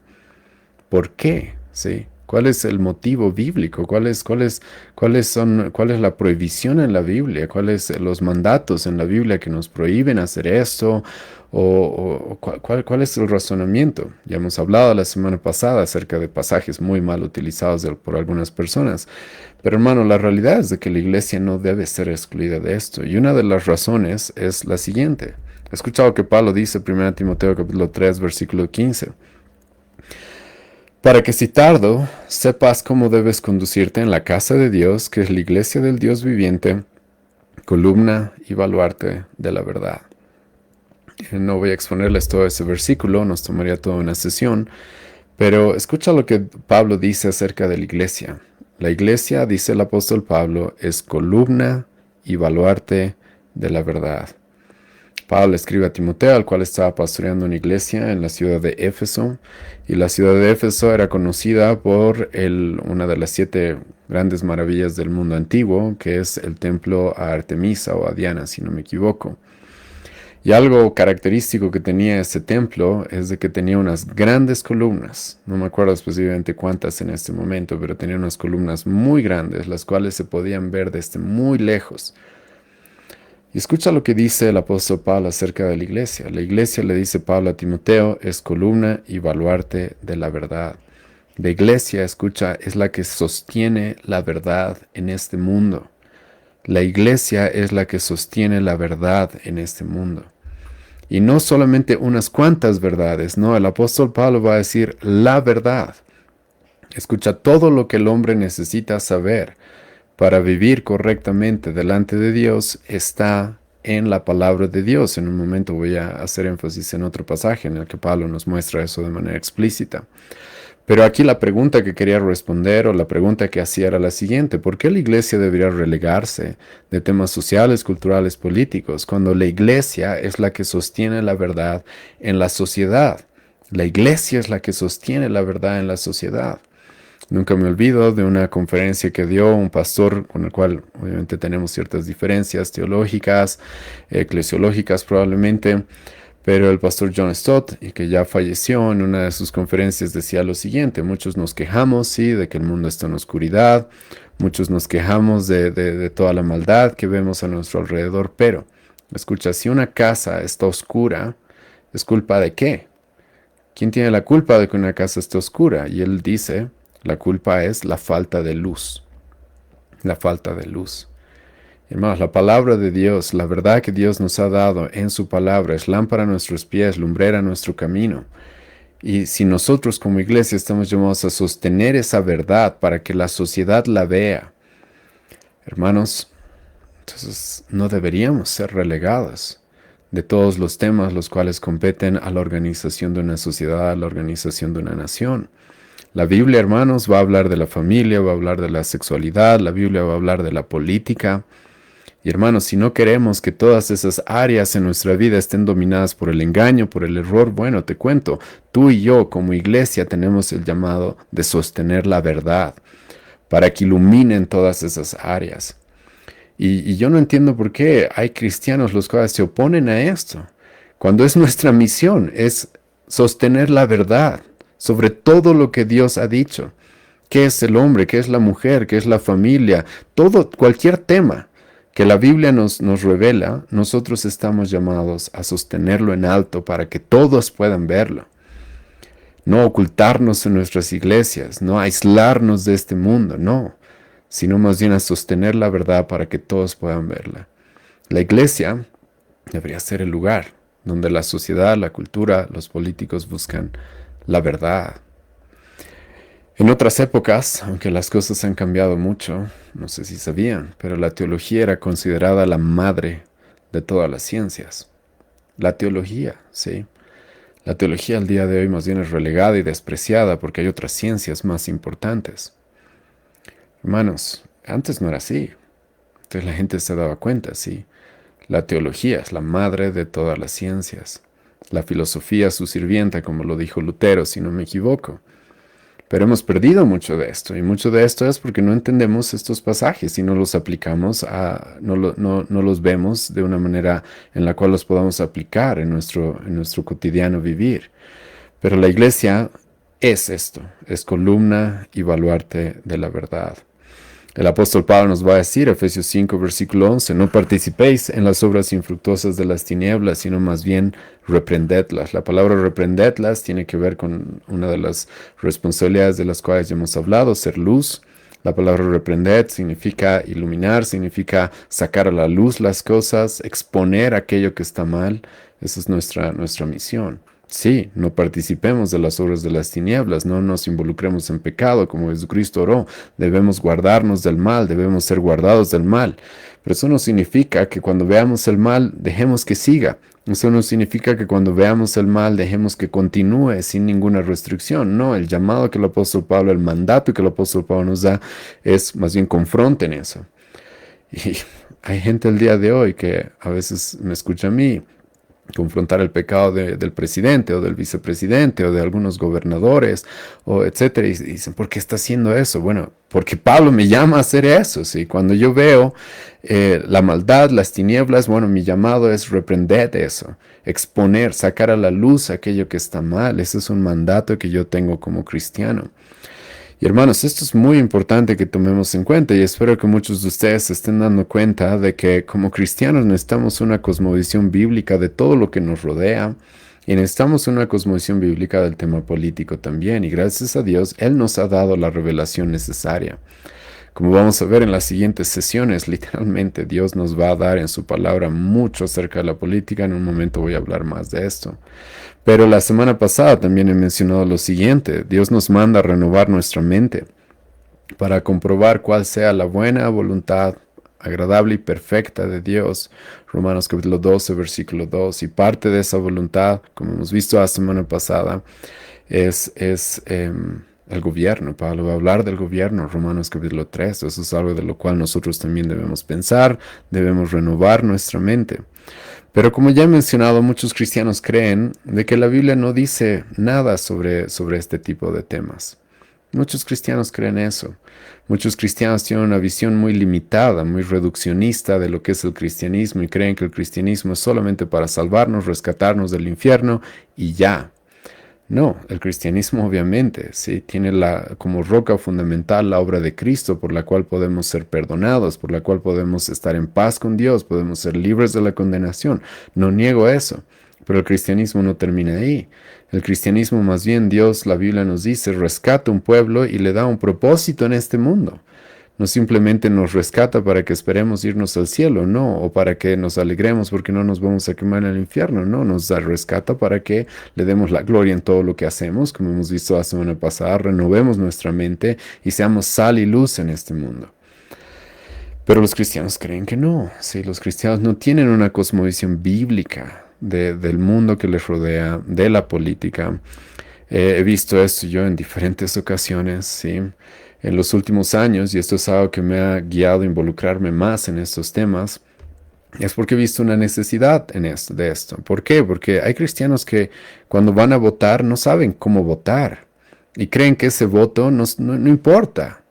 ¿Por qué? ¿Sí? ¿Cuál es el motivo bíblico? ¿Cuál es la prohibición en la Biblia? ¿Cuáles son los mandatos en la Biblia que nos prohíben hacer esto? ¿Cuál es el razonamiento? Ya hemos hablado la semana pasada acerca de pasajes muy mal utilizados por algunas personas. Pero hermano, la realidad es de que la iglesia no debe ser excluida de esto. Y una de las razones es la siguiente. He escuchado que Pablo dice, 1 Timoteo capítulo 3, versículo 15. Para que si tardo, sepas cómo debes conducirte en la casa de Dios, que es la iglesia del Dios viviente, columna y baluarte de la verdad. No voy a exponerles todo ese versículo, nos tomaría toda una sesión, pero escucha lo que Pablo dice acerca de la iglesia. La iglesia, dice el apóstol Pablo, es columna y baluarte de la verdad. Pablo escribe a Timoteo, al cual estaba pastoreando una iglesia en la ciudad de Éfeso, y la ciudad de Éfeso era conocida por una de las 7 grandes maravillas del mundo antiguo, que es el templo a Artemisa o a Diana, si no me equivoco. Y algo característico que tenía ese templo es de que tenía unas grandes columnas, no me acuerdo específicamente cuántas en este momento, pero tenía unas columnas muy grandes, las cuales se podían ver desde muy lejos. Y escucha lo que dice el apóstol Pablo acerca de la iglesia. La iglesia, le dice Pablo a Timoteo, es columna y baluarte de la verdad. La iglesia, escucha, es la que sostiene la verdad en este mundo. La iglesia es la que sostiene la verdad en este mundo. Y no solamente unas cuantas verdades, no, el apóstol Pablo va a decir la verdad. Escucha, todo lo que el hombre necesita saber para vivir correctamente delante de Dios está en la palabra de Dios. En un momento voy a hacer énfasis en otro pasaje en el que Pablo nos muestra eso de manera explícita. Pero aquí la pregunta que quería responder o la pregunta que hacía era la siguiente: ¿por qué la iglesia debería relegarse de temas sociales, culturales, políticos, cuando la iglesia es la que sostiene la verdad en la sociedad? La iglesia es la que sostiene la verdad en la sociedad. Nunca me olvido de una conferencia que dio un pastor con el cual obviamente tenemos ciertas diferencias teológicas, eclesiológicas probablemente, pero el pastor John Stott, y que ya falleció, en una de sus conferencias decía lo siguiente: muchos nos quejamos, sí, de que el mundo está en oscuridad, muchos nos quejamos de toda la maldad que vemos a nuestro alrededor, pero, escucha, si una casa está oscura, ¿es culpa de qué? ¿Quién tiene la culpa de que una casa esté oscura? Y él dice, la culpa es la falta de luz, la falta de luz. Hermanos, la palabra de Dios, la verdad que Dios nos ha dado en su palabra, es lámpara a nuestros pies, lumbrera a nuestro camino. Y si nosotros como iglesia estamos llamados a sostener esa verdad para que la sociedad la vea, hermanos, entonces no deberíamos ser relegados de todos los temas los cuales competen a la organización de una sociedad, a la organización de una nación. La Biblia, hermanos, va a hablar de la familia, va a hablar de la sexualidad, la Biblia va a hablar de la política. Y hermanos, si no queremos que todas esas áreas en nuestra vida estén dominadas por el engaño, por el error, bueno, te cuento, tú y yo como iglesia tenemos el llamado de sostener la verdad para que iluminen todas esas áreas. Y yo no entiendo por qué hay cristianos los cuales se oponen a esto, cuando es nuestra misión, es sostener la verdad sobre todo lo que Dios ha dicho. ¿Qué es el hombre? ¿Qué es la mujer? ¿Qué es la familia? Todo, cualquier tema que la Biblia nos revela, nosotros estamos llamados a sostenerlo en alto para que todos puedan verlo. No ocultarnos en nuestras iglesias, no aislarnos de este mundo, no, sino más bien a sostener la verdad para que todos puedan verla. La iglesia debería ser el lugar donde la sociedad, la cultura, los políticos buscan la verdad. En otras épocas, aunque las cosas han cambiado mucho, no sé si sabían, pero la teología era considerada la madre de todas las ciencias. La teología, sí. La teología al día de hoy más bien es relegada y despreciada porque hay otras ciencias más importantes. Hermanos, antes no era así. Entonces la gente se daba cuenta, sí. La teología es la madre de todas las ciencias. La filosofía su sirvienta, como lo dijo Lutero, si no me equivoco. Pero hemos perdido mucho de esto, y mucho de esto es porque no entendemos estos pasajes y no los aplicamos, no los vemos de una manera en la cual los podamos aplicar en nuestro cotidiano vivir. Pero la iglesia es esto, es columna y baluarte de la verdad. El apóstol Pablo nos va a decir, Efesios 5, versículo 11, no participéis en las obras infructuosas de las tinieblas, sino más bien reprendedlas. La palabra reprendedlas tiene que ver con una de las responsabilidades de las cuales ya hemos hablado, ser luz. La palabra reprender significa iluminar, significa sacar a la luz las cosas, exponer aquello que está mal. Esa es nuestra misión. Sí, no participemos de las obras de las tinieblas, no nos involucremos en pecado como Jesucristo oró. Debemos guardarnos del mal, debemos ser guardados del mal. Pero eso no significa que cuando veamos el mal dejemos que siga. Eso no significa que cuando veamos el mal dejemos que continúe sin ninguna restricción. No, el llamado que el apóstol Pablo, el mandato que el apóstol Pablo nos da es más bien confronten eso. Y hay gente el día de hoy que a veces me escucha a mí confrontar el pecado del presidente o del vicepresidente o de algunos gobernadores o etcétera, y dicen, ¿por qué está haciendo eso? Bueno, porque Pablo me llama a hacer eso, ¿sí? Cuando yo veo la maldad, las tinieblas, bueno, mi llamado es reprender eso, exponer, sacar a la luz aquello que está mal. Ese es un mandato que yo tengo como cristiano. Y hermanos, esto es muy importante que tomemos en cuenta y espero que muchos de ustedes se estén dando cuenta de que como cristianos necesitamos una cosmovisión bíblica de todo lo que nos rodea y necesitamos una cosmovisión bíblica del tema político también. Y gracias a Dios, Él nos ha dado la revelación necesaria. Como vamos a ver en las siguientes sesiones, literalmente Dios nos va a dar en su palabra mucho acerca de la política. En un momento voy a hablar más de esto. Pero la semana pasada también he mencionado lo siguiente. Dios nos manda a renovar nuestra mente para comprobar cuál sea la buena voluntad, agradable y perfecta de Dios. Romanos capítulo 12, versículo 2. Y parte de esa voluntad, como hemos visto la semana pasada, es el gobierno. Pablo va a hablar del gobierno, Romanos capítulo 3. Eso es algo de lo cual nosotros también debemos pensar, debemos renovar nuestra mente. Pero como ya he mencionado, muchos cristianos creen de que la Biblia no dice nada sobre este tipo de temas. Muchos cristianos creen eso. Muchos cristianos tienen una visión muy limitada, muy reduccionista de lo que es el cristianismo y creen que el cristianismo es solamente para salvarnos, rescatarnos del infierno y ya. No, el cristianismo obviamente sí tiene como roca fundamental la obra de Cristo por la cual podemos ser perdonados, por la cual podemos estar en paz con Dios, podemos ser libres de la condenación. No niego eso, pero el cristianismo no termina ahí. El cristianismo más bien Dios, la Biblia nos dice, rescata un pueblo y le da un propósito en este mundo. No simplemente nos rescata para que esperemos irnos al cielo, no, o para que nos alegremos porque no nos vamos a quemar en el infierno, no, nos rescata para que le demos la gloria en todo lo que hacemos, como hemos visto la semana pasada, renovemos nuestra mente y seamos sal y luz en este mundo. Pero los cristianos creen que no, sí, los cristianos no tienen una cosmovisión bíblica del mundo que les rodea, de la política. He visto esto yo en diferentes ocasiones, sí. En los últimos años, y esto es algo que me ha guiado a involucrarme más en estos temas, es porque he visto una necesidad de esto. ¿Por qué? Porque hay cristianos que cuando van a votar no saben cómo votar y creen que ese voto no importa.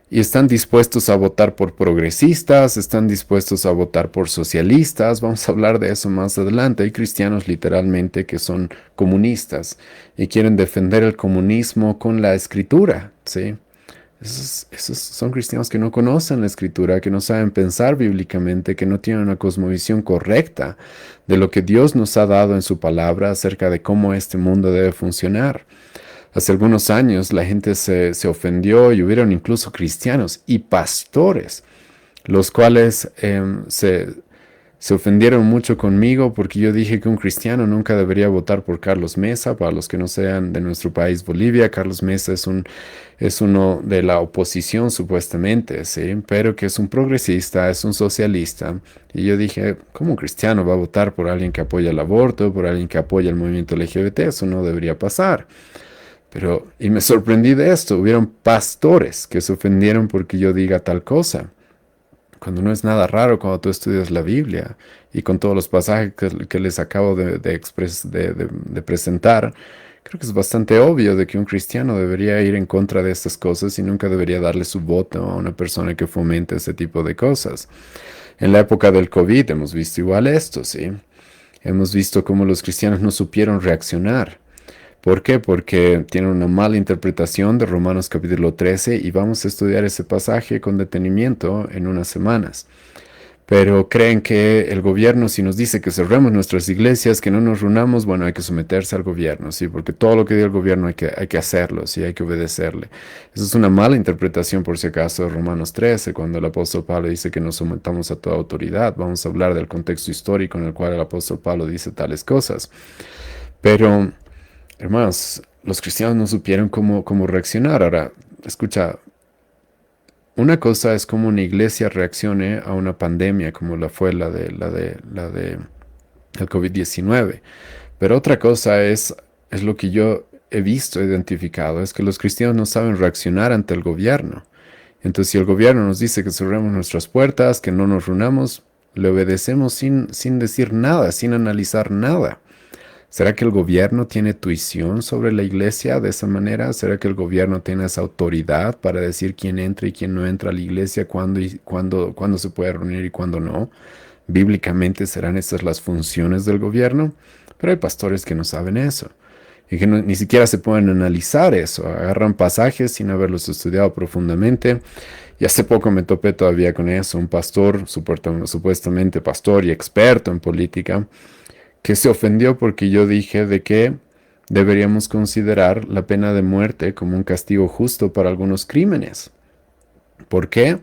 Y están dispuestos a votar por progresistas, están dispuestos a votar por socialistas. Vamos a hablar de eso más adelante. Hay cristianos literalmente que son comunistas y quieren defender el comunismo con la escritura, ¿sí? Esos son cristianos que no conocen la escritura, que no saben pensar bíblicamente, que no tienen una cosmovisión correcta de lo que Dios nos ha dado en su palabra acerca de cómo este mundo debe funcionar. Hace algunos años la gente se ofendió y hubieron incluso cristianos y pastores, los cuales se ofendieron mucho conmigo porque yo dije que un cristiano nunca debería votar por Carlos Mesa. Para los que no sean de nuestro país, Bolivia, Carlos Mesa es uno de la oposición supuestamente, ¿sí? Pero que es un progresista, es un socialista. Y yo dije, ¿cómo un cristiano va a votar por alguien que apoya el aborto, por alguien que apoya el movimiento LGBT? Eso no debería pasar. Y me sorprendí de esto. Hubieron pastores que se ofendieron porque yo diga tal cosa, cuando no es nada raro cuando tú estudias la Biblia y con todos los pasajes que les acabo de presentar. Creo que es bastante obvio de que un cristiano debería ir en contra de estas cosas y nunca debería darle su voto a una persona que fomente ese tipo de cosas. En la época del COVID hemos visto igual esto, ¿sí? Hemos visto cómo los cristianos no supieron reaccionar. ¿Por qué? Porque tienen una mala interpretación de Romanos capítulo 13 y vamos a estudiar ese pasaje con detenimiento en unas semanas. Pero creen que el gobierno, si nos dice que cerremos nuestras iglesias, que no nos reunamos, bueno, hay que someterse al gobierno, ¿sí? Porque todo lo que diga el gobierno hay que hacerlo, ¿sí? Hay que obedecerle. Esa es una mala interpretación, por si acaso, de Romanos 13, cuando el apóstol Pablo dice que nos sometamos a toda autoridad. Vamos a hablar del contexto histórico en el cual el apóstol Pablo dice tales cosas. Pero, hermanos, los cristianos no supieron cómo reaccionar. Ahora, escucha, una cosa es cómo una iglesia reaccione a una pandemia como la fue la de el COVID-19. Pero otra cosa es lo que yo he visto, identificado, es que los cristianos no saben reaccionar ante el gobierno. Entonces, si el gobierno nos dice que cerremos nuestras puertas, que no nos reunamos, le obedecemos sin decir nada, sin analizar nada. ¿Será que el gobierno tiene tuición sobre la iglesia de esa manera? ¿Será que el gobierno tiene esa autoridad para decir quién entra y quién no entra a la iglesia, cuándo se puede reunir y cuándo no? Bíblicamente serán estas las funciones del gobierno, pero hay pastores que no saben eso y que ni siquiera se pueden analizar eso. Agarran pasajes sin haberlos estudiado profundamente. Y hace poco me topé todavía con eso, un pastor, supuestamente pastor y experto en política, que se ofendió porque yo dije de que deberíamos considerar la pena de muerte como un castigo justo para algunos crímenes. ¿Por qué?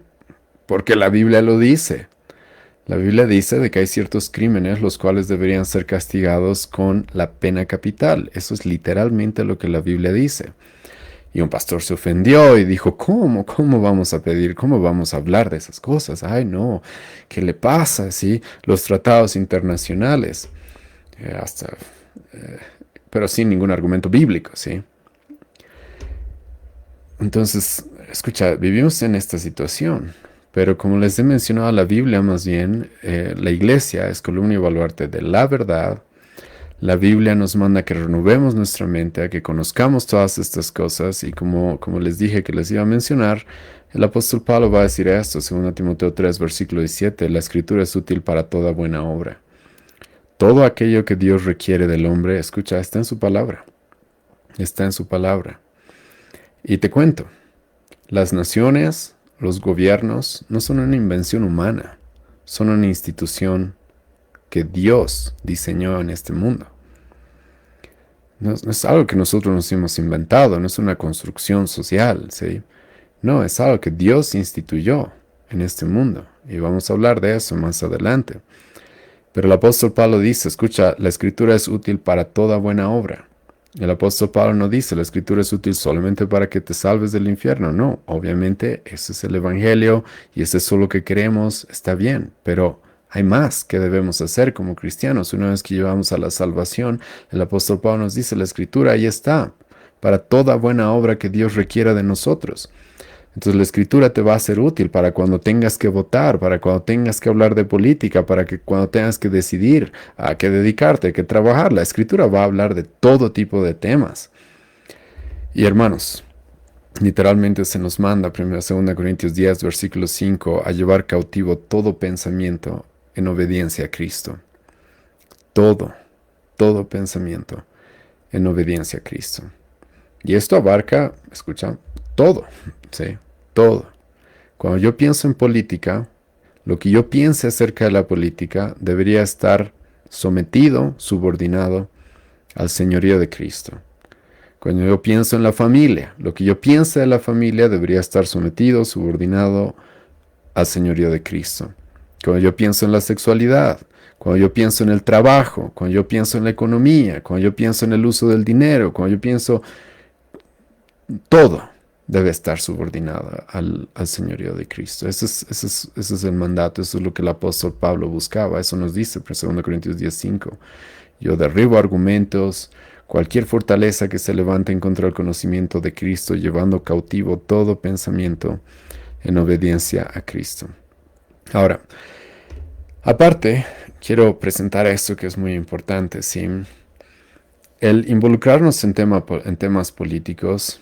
Porque la Biblia lo dice. La Biblia dice de que hay ciertos crímenes los cuales deberían ser castigados con la pena capital. Eso es literalmente lo que la Biblia dice. Y un pastor se ofendió y dijo, ¿cómo? ¿Cómo vamos a pedir? ¿Cómo vamos a hablar de esas cosas? Ay, no, ¿qué le pasa? ¿Sí? Los tratados internacionales. Hasta, pero sin ningún argumento bíblico, ¿sí? Entonces, escucha, vivimos en esta situación, pero como les he mencionado, la Biblia más bien, la iglesia es columna y baluarte de la verdad. La Biblia nos manda que renovemos nuestra mente, a que conozcamos todas estas cosas y como les dije que les iba a mencionar, el apóstol Pablo va a decir esto, 2 Timoteo 3, versículo 17, la escritura es útil para toda buena obra. Todo aquello que Dios requiere del hombre, escucha, está en su palabra. Está en su palabra. Y te cuento, las naciones, los gobiernos, no son una invención humana, son una institución que Dios diseñó en este mundo. No es algo que nosotros nos hemos inventado, no es una construcción social, ¿sí? No, es algo que Dios instituyó en este mundo. Y vamos a hablar de eso más adelante. Pero el apóstol Pablo dice, escucha, la escritura es útil para toda buena obra. El apóstol Pablo no dice, la escritura es útil solamente para que te salves del infierno. No, obviamente ese es el evangelio y ese es lo que queremos, está bien, pero hay más que debemos hacer como cristianos. Una vez que llevamos a la salvación, el apóstol Pablo nos dice, la escritura ahí está, para toda buena obra que Dios requiera de nosotros. Entonces la escritura te va a ser útil para cuando tengas que votar, para cuando tengas que hablar de política, para que cuando tengas que decidir a qué dedicarte, a qué trabajar. La escritura va a hablar de todo tipo de temas. Y hermanos, literalmente se nos manda, 2 Corintios 10, versículo 5, a llevar cautivo todo pensamiento en obediencia a Cristo. Todo pensamiento en obediencia a Cristo. Y esto abarca, escucha, todo, ¿sí? Todo. Cuando yo pienso en política, lo que yo piense acerca de la política debería estar sometido, subordinado al señorío de Cristo. Cuando yo pienso en la familia, lo que yo pienso de la familia debería estar sometido, subordinado al señorío de Cristo. Cuando yo pienso en la sexualidad, cuando yo pienso en el trabajo, cuando yo pienso en la economía, cuando yo pienso en el uso del dinero, cuando yo pienso, todo debe estar subordinado al señorío de Cristo. Ese es el mandato, eso es lo que el apóstol Pablo buscaba. Eso nos dice en 2 Corintios 10:5. Yo derribo argumentos, cualquier fortaleza que se levante en contra del conocimiento de Cristo, llevando cautivo todo pensamiento en obediencia a Cristo. Ahora, aparte, quiero presentar esto que es muy importante, ¿sí? El involucrarnos en temas políticos,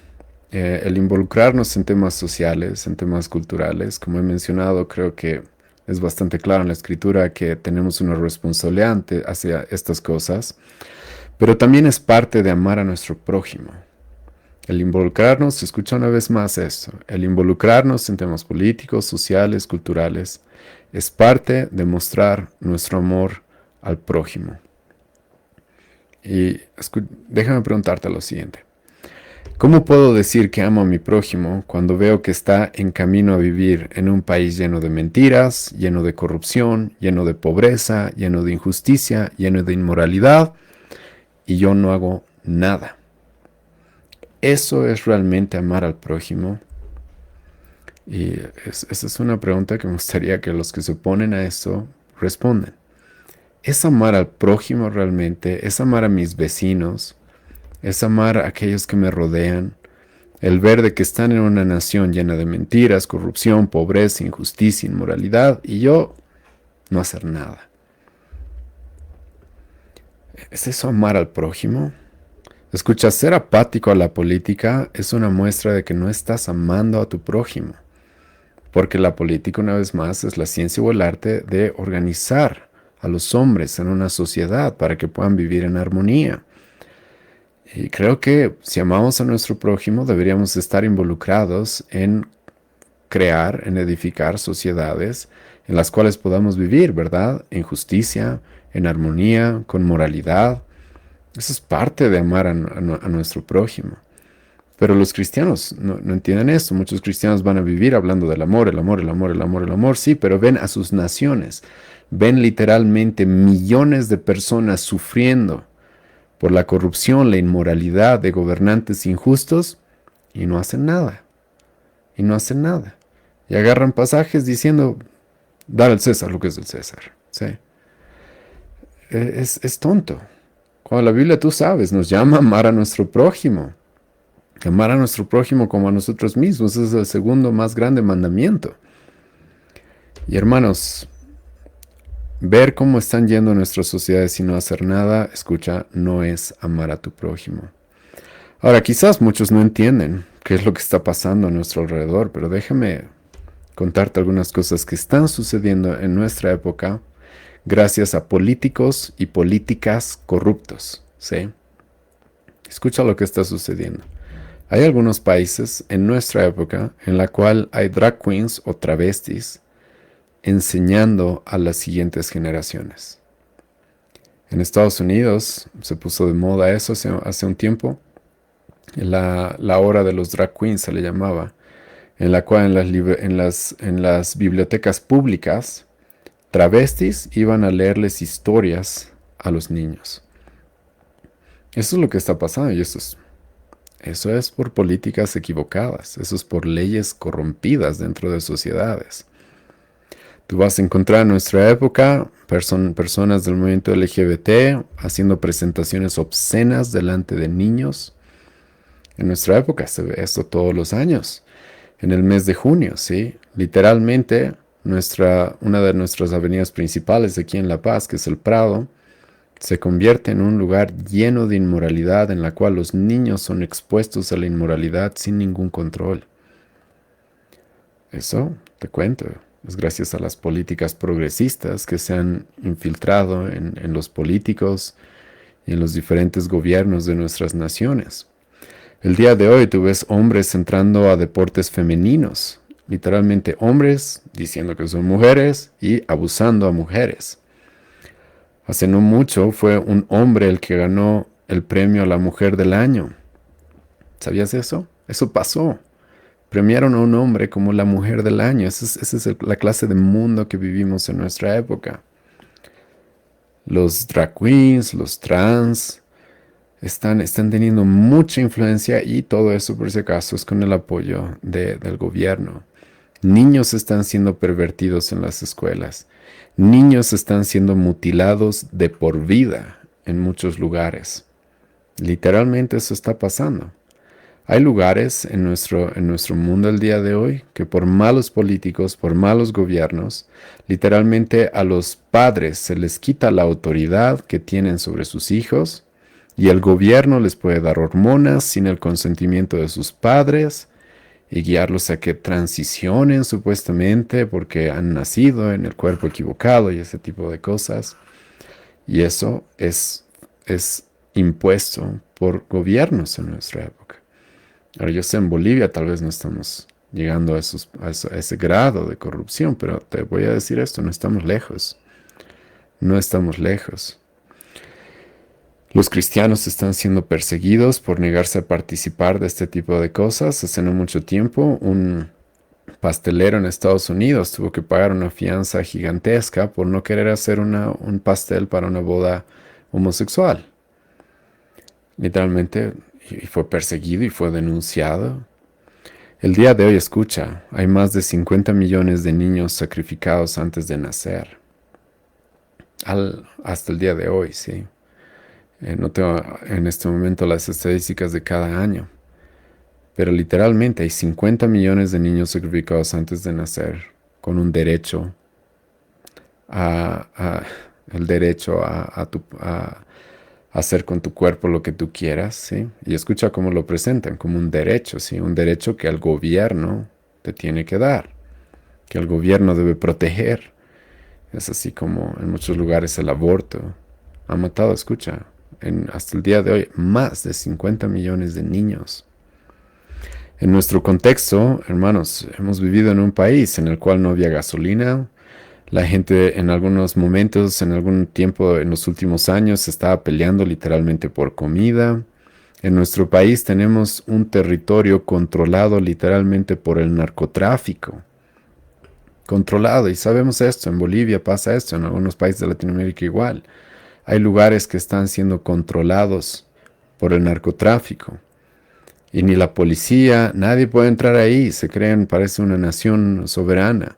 el involucrarnos en temas sociales, en temas culturales, como he mencionado, creo que es bastante claro en la Escritura que tenemos una responsabilidad hacia estas cosas, pero también es parte de amar a nuestro prójimo. El involucrarnos, escucha una vez más esto, el involucrarnos en temas políticos, sociales, culturales, es parte de mostrar nuestro amor al prójimo. Y déjame preguntarte lo siguiente. ¿Cómo puedo decir que amo a mi prójimo cuando veo que está en camino a vivir en un país lleno de mentiras, lleno de corrupción, lleno de pobreza, lleno de injusticia, lleno de inmoralidad, y yo no hago nada? ¿Eso es realmente amar al prójimo? Y esa es una pregunta que me gustaría que los que se oponen a esto respondan. ¿Es amar al prójimo realmente? ¿Es amar a mis vecinos? ¿Es amar a aquellos que me rodean? El ver de que están en una nación llena de mentiras, corrupción, pobreza, injusticia, inmoralidad, y yo no hacer nada. ¿Es eso amar al prójimo? Escucha, ser apático a la política es una muestra de que no estás amando a tu prójimo. Porque la política, una vez más, es la ciencia o el arte de organizar a los hombres en una sociedad para que puedan vivir en armonía. Y creo que si amamos a nuestro prójimo, deberíamos estar involucrados en crear, en edificar sociedades en las cuales podamos vivir, ¿verdad? En justicia, en armonía, con moralidad. Eso es parte de amar a nuestro prójimo. Pero los cristianos no entienden esto. Muchos cristianos van a vivir hablando del amor, el amor, el amor, el amor, el amor. Sí, pero ven a sus naciones. Ven literalmente millones de personas sufriendo por la corrupción, la inmoralidad de gobernantes injustos y no hacen nada. Y no hacen nada. Y agarran pasajes diciendo, dar al César lo que es del César. ¿Sí? Es tonto. Cuando la Biblia, tú sabes, nos llama a amar a nuestro prójimo. Amar a nuestro prójimo como a nosotros mismos. Ese es el segundo más grande mandamiento. Y hermanos, ver cómo están yendo nuestras sociedades y no hacer nada, escucha, no es amar a tu prójimo. Ahora, quizás muchos no entienden qué es lo que está pasando a nuestro alrededor, pero déjame contarte algunas cosas que están sucediendo en nuestra época gracias a políticos y políticas corruptos, ¿sí? Escucha lo que está sucediendo. Hay algunos países en nuestra época en la cual hay drag queens o travestis enseñando a las siguientes generaciones. En Estados Unidos se puso de moda eso hace un tiempo. La hora de los drag queens se le llamaba, en la cual en las bibliotecas públicas, travestis iban a leerles historias a los niños. Eso es lo que está pasando y eso es por políticas equivocadas, eso es por leyes corrompidas dentro de sociedades. Tú vas a encontrar en nuestra época personas del movimiento LGBT haciendo presentaciones obscenas delante de niños. En nuestra época se ve esto todos los años. En el mes de junio, ¿sí? Literalmente, una de nuestras avenidas principales aquí en La Paz, que es el Prado, se convierte en un lugar lleno de inmoralidad en la cual los niños son expuestos a la inmoralidad sin ningún control. Eso, te cuento, es gracias a las políticas progresistas que se han infiltrado en los políticos y en los diferentes gobiernos de nuestras naciones. El día de hoy tú ves hombres entrando a deportes femeninos, literalmente hombres diciendo que son mujeres y abusando a mujeres. Hace no mucho fue un hombre el que ganó el premio a la mujer del año. ¿Sabías eso? Eso pasó. Premiaron a un hombre como la mujer del año. Esa es la clase de mundo que vivimos en nuestra época. Los drag queens, los trans, están teniendo mucha influencia y todo eso, por si acaso, es con el apoyo del gobierno. Niños están siendo pervertidos en las escuelas. Niños están siendo mutilados de por vida en muchos lugares. Literalmente eso está pasando. Hay lugares en nuestro mundo el día de hoy que por malos políticos, por malos gobiernos, literalmente a los padres se les quita la autoridad que tienen sobre sus hijos y el gobierno les puede dar hormonas sin el consentimiento de sus padres y guiarlos a que transicionen supuestamente porque han nacido en el cuerpo equivocado y ese tipo de cosas. Y eso es impuesto por gobiernos en nuestra época. Ahora yo sé, en Bolivia tal vez no estamos llegando a ese grado de corrupción, pero te voy a decir esto, no estamos lejos. No estamos lejos. Los cristianos están siendo perseguidos por negarse a participar de este tipo de cosas. Hace no mucho tiempo, un pastelero en Estados Unidos tuvo que pagar una fianza gigantesca por no querer hacer un pastel para una boda homosexual. Literalmente, y fue perseguido y fue denunciado. El día de hoy, escucha, hay más de 50 millones de niños sacrificados antes de nacer. Hasta el día de hoy, sí. No tengo en este momento las estadísticas de cada año, pero literalmente hay 50 millones de niños sacrificados antes de nacer con un derecho a, a- el derecho a hacer con tu cuerpo lo que tú quieras, ¿sí? Y escucha cómo lo presentan, como un derecho, ¿sí? Un derecho que el gobierno te tiene que dar, que el gobierno debe proteger. Es así como en muchos lugares el aborto ha matado, escucha, hasta el día de hoy, más de 50 millones de niños. En nuestro contexto, hermanos, hemos vivido en un país en el cual no había gasolina. La gente en algunos momentos, en algún tiempo en los últimos años, estaba peleando literalmente por comida. En nuestro país tenemos un territorio controlado literalmente por el narcotráfico. Controlado, y sabemos esto, en Bolivia pasa esto, en algunos países de Latinoamérica igual. Hay lugares que están siendo controlados por el narcotráfico. Y ni la policía, nadie puede entrar ahí. Se creen, parece una nación soberana.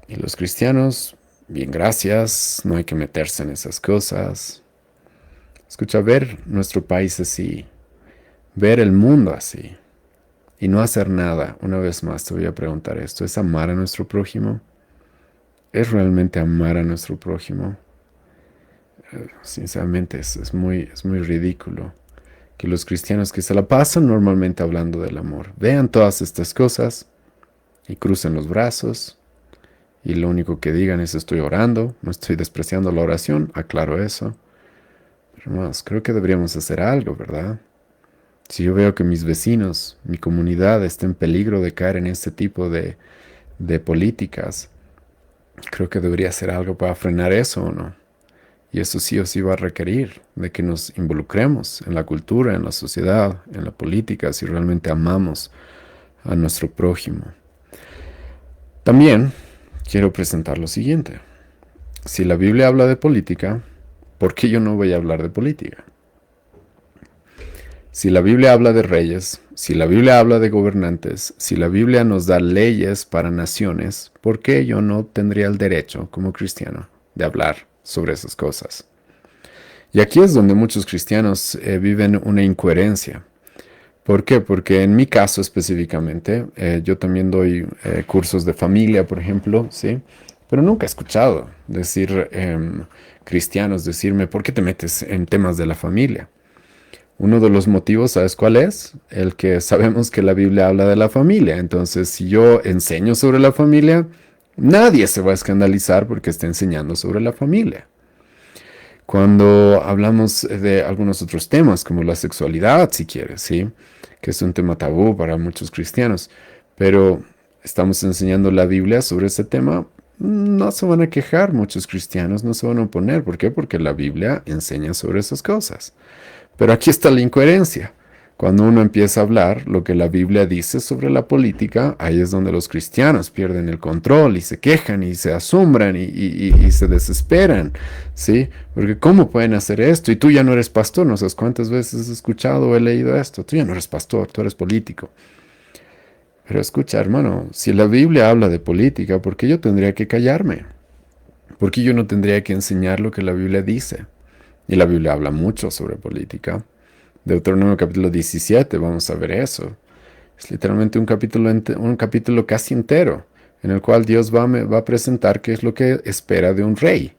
Y los cristianos, bien, gracias, no hay que meterse en esas cosas. Escucha, ver nuestro país así, ver el mundo así, y no hacer nada. Una vez más te voy a preguntar esto, ¿es amar a nuestro prójimo? ¿Es realmente amar a nuestro prójimo? Sinceramente es muy ridículo que los cristianos que se la pasan normalmente hablando del amor, vean todas estas cosas y crucen los brazos y lo único que digan es estoy orando, no estoy despreciando la oración, aclaro eso. Pero hermanos, creo que deberíamos hacer algo, ¿verdad? Si yo veo que mis vecinos, mi comunidad está en peligro de caer en este tipo de políticas, creo que debería hacer algo para frenar eso, ¿o no? Y eso sí o sí va a requerir de que nos involucremos en la cultura, en la sociedad, en la política, si realmente amamos a nuestro prójimo. También quiero presentar lo siguiente. Si la Biblia habla de política, ¿por qué yo no voy a hablar de política? Si la Biblia habla de reyes, si la Biblia habla de gobernantes, si la Biblia nos da leyes para naciones, ¿por qué yo no tendría el derecho como cristiano de hablar sobre esas cosas? Y aquí es donde muchos cristianos viven una incoherencia. ¿Por qué? Porque en mi caso específicamente, yo también doy cursos de familia, por ejemplo, ¿sí? Pero nunca he escuchado decir cristianos decirme, ¿por qué te metes en temas de la familia? Uno de los motivos, ¿sabes cuál es? El que sabemos que la Biblia habla de la familia. Entonces, si yo enseño sobre la familia, nadie se va a escandalizar porque esté enseñando sobre la familia. Cuando hablamos de algunos otros temas, como la sexualidad, si quieres, ¿sí? Que es un tema tabú para muchos cristianos, pero estamos enseñando la Biblia sobre ese tema, no se van a quejar muchos cristianos, no se van a oponer. ¿Por qué? Porque la Biblia enseña sobre esas cosas. Pero aquí está la incoherencia. Cuando uno empieza a hablar lo que la Biblia dice sobre la política, ahí es donde los cristianos pierden el control y se quejan y se asombran y se desesperan, ¿sí? Porque ¿cómo pueden hacer esto? Y tú ya no eres pastor, no sabes cuántas veces he escuchado o he leído esto. Tú ya no eres pastor, tú eres político. Pero escucha, hermano, si la Biblia habla de política, ¿por qué yo tendría que callarme? ¿Por qué yo no tendría que enseñar lo que la Biblia dice? Y la Biblia habla mucho sobre política. Deuteronomio capítulo 17, vamos a ver eso. Es literalmente un capítulo casi entero, en el cual Dios va a presentar qué es lo que espera de un rey.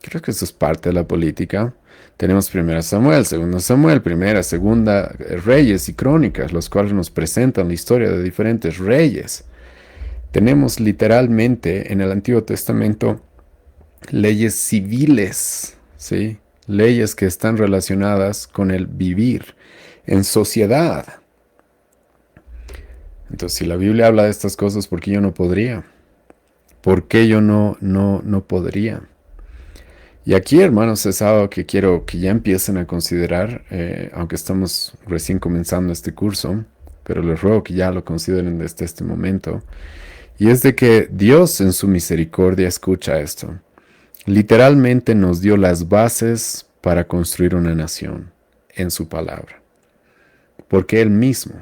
Creo que eso es parte de la política. Tenemos 1 Samuel, 2 Samuel, primera, segunda, Reyes y Crónicas, los cuales nos presentan la historia de diferentes reyes. Tenemos literalmente en el Antiguo Testamento leyes civiles, ¿sí? Leyes que están relacionadas con el vivir en sociedad. Entonces, si la Biblia habla de estas cosas, ¿por qué yo no podría? ¿Por qué yo no podría? Y aquí, hermanos, es algo que quiero que ya empiecen a considerar, aunque estamos recién comenzando este curso, pero les ruego que ya lo consideren desde este momento. Y es de que Dios en su misericordia escucha esto. Literalmente nos dio las bases para construir una nación en su palabra. Porque Él mismo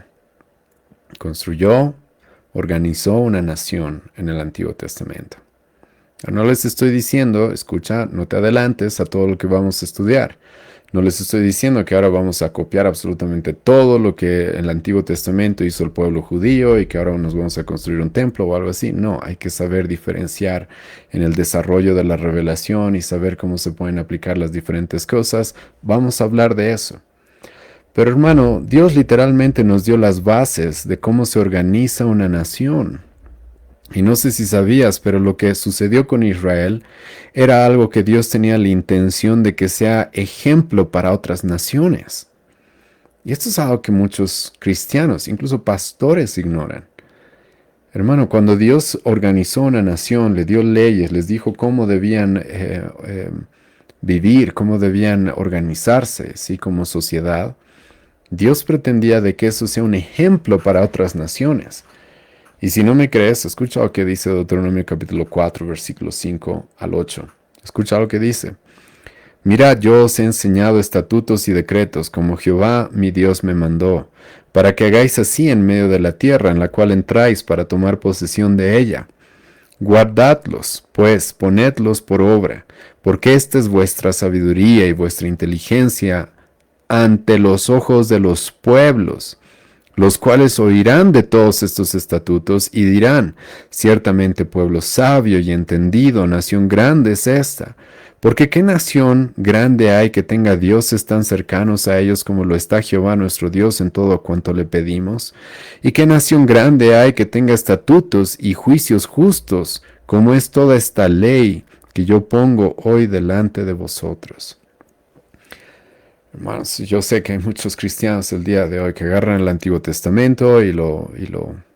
construyó, organizó una nación en el Antiguo Testamento. No les estoy diciendo, escucha, no te adelantes a todo lo que vamos a estudiar. No les estoy diciendo que ahora vamos a copiar absolutamente todo lo que en el Antiguo Testamento hizo el pueblo judío y que ahora nos vamos a construir un templo o algo así. No, hay que saber diferenciar en el desarrollo de la revelación y saber cómo se pueden aplicar las diferentes cosas. Vamos a hablar de eso. Pero hermano, Dios literalmente nos dio las bases de cómo se organiza una nación. Y no sé si sabías, pero lo que sucedió con Israel era algo que Dios tenía la intención de que sea ejemplo para otras naciones. Y esto es algo que muchos cristianos, incluso pastores, ignoran. Hermano, cuando Dios organizó una nación, le dio leyes, les dijo cómo debían vivir, cómo debían organizarse, ¿sí? Como sociedad, Dios pretendía de que eso sea un ejemplo para otras naciones. Y si no me crees, escucha lo que dice Deuteronomio capítulo 4, versículos 5 al 8. Escucha lo que dice. Mirad, yo os he enseñado estatutos y decretos, como Jehová mi Dios me mandó, para que hagáis así en medio de la tierra en la cual entráis para tomar posesión de ella. Guardadlos, pues, ponedlos por obra, porque esta es vuestra sabiduría y vuestra inteligencia ante los ojos de los pueblos, los cuales oirán de todos estos estatutos y dirán, ciertamente pueblo sabio y entendido, nación grande es esta. Porque ¿qué nación grande hay que tenga dioses tan cercanos a ellos como lo está Jehová nuestro Dios en todo cuanto le pedimos? ¿Y qué nación grande hay que tenga estatutos y juicios justos como es toda esta ley que yo pongo hoy delante de vosotros? Hermanos, yo sé que hay muchos cristianos el día de hoy que agarran el Antiguo Testamento y lo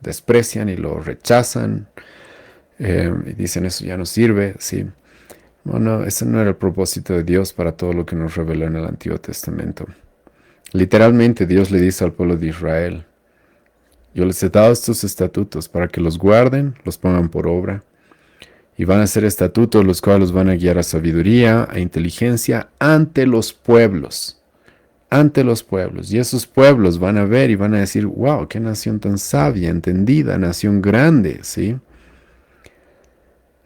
desprecian y lo rechazan y dicen eso ya no sirve, sí. Bueno, ese no era el propósito de Dios para todo lo que nos reveló en el Antiguo Testamento. Literalmente Dios le dice al pueblo de Israel, yo les he dado estos estatutos para que los guarden, los pongan por obra, y van a ser estatutos los cuales los van a guiar a sabiduría, a inteligencia ante los pueblos. Ante los pueblos. Y esos pueblos van a ver y van a decir, wow, qué nación tan sabia, entendida, nación grande, ¿sí?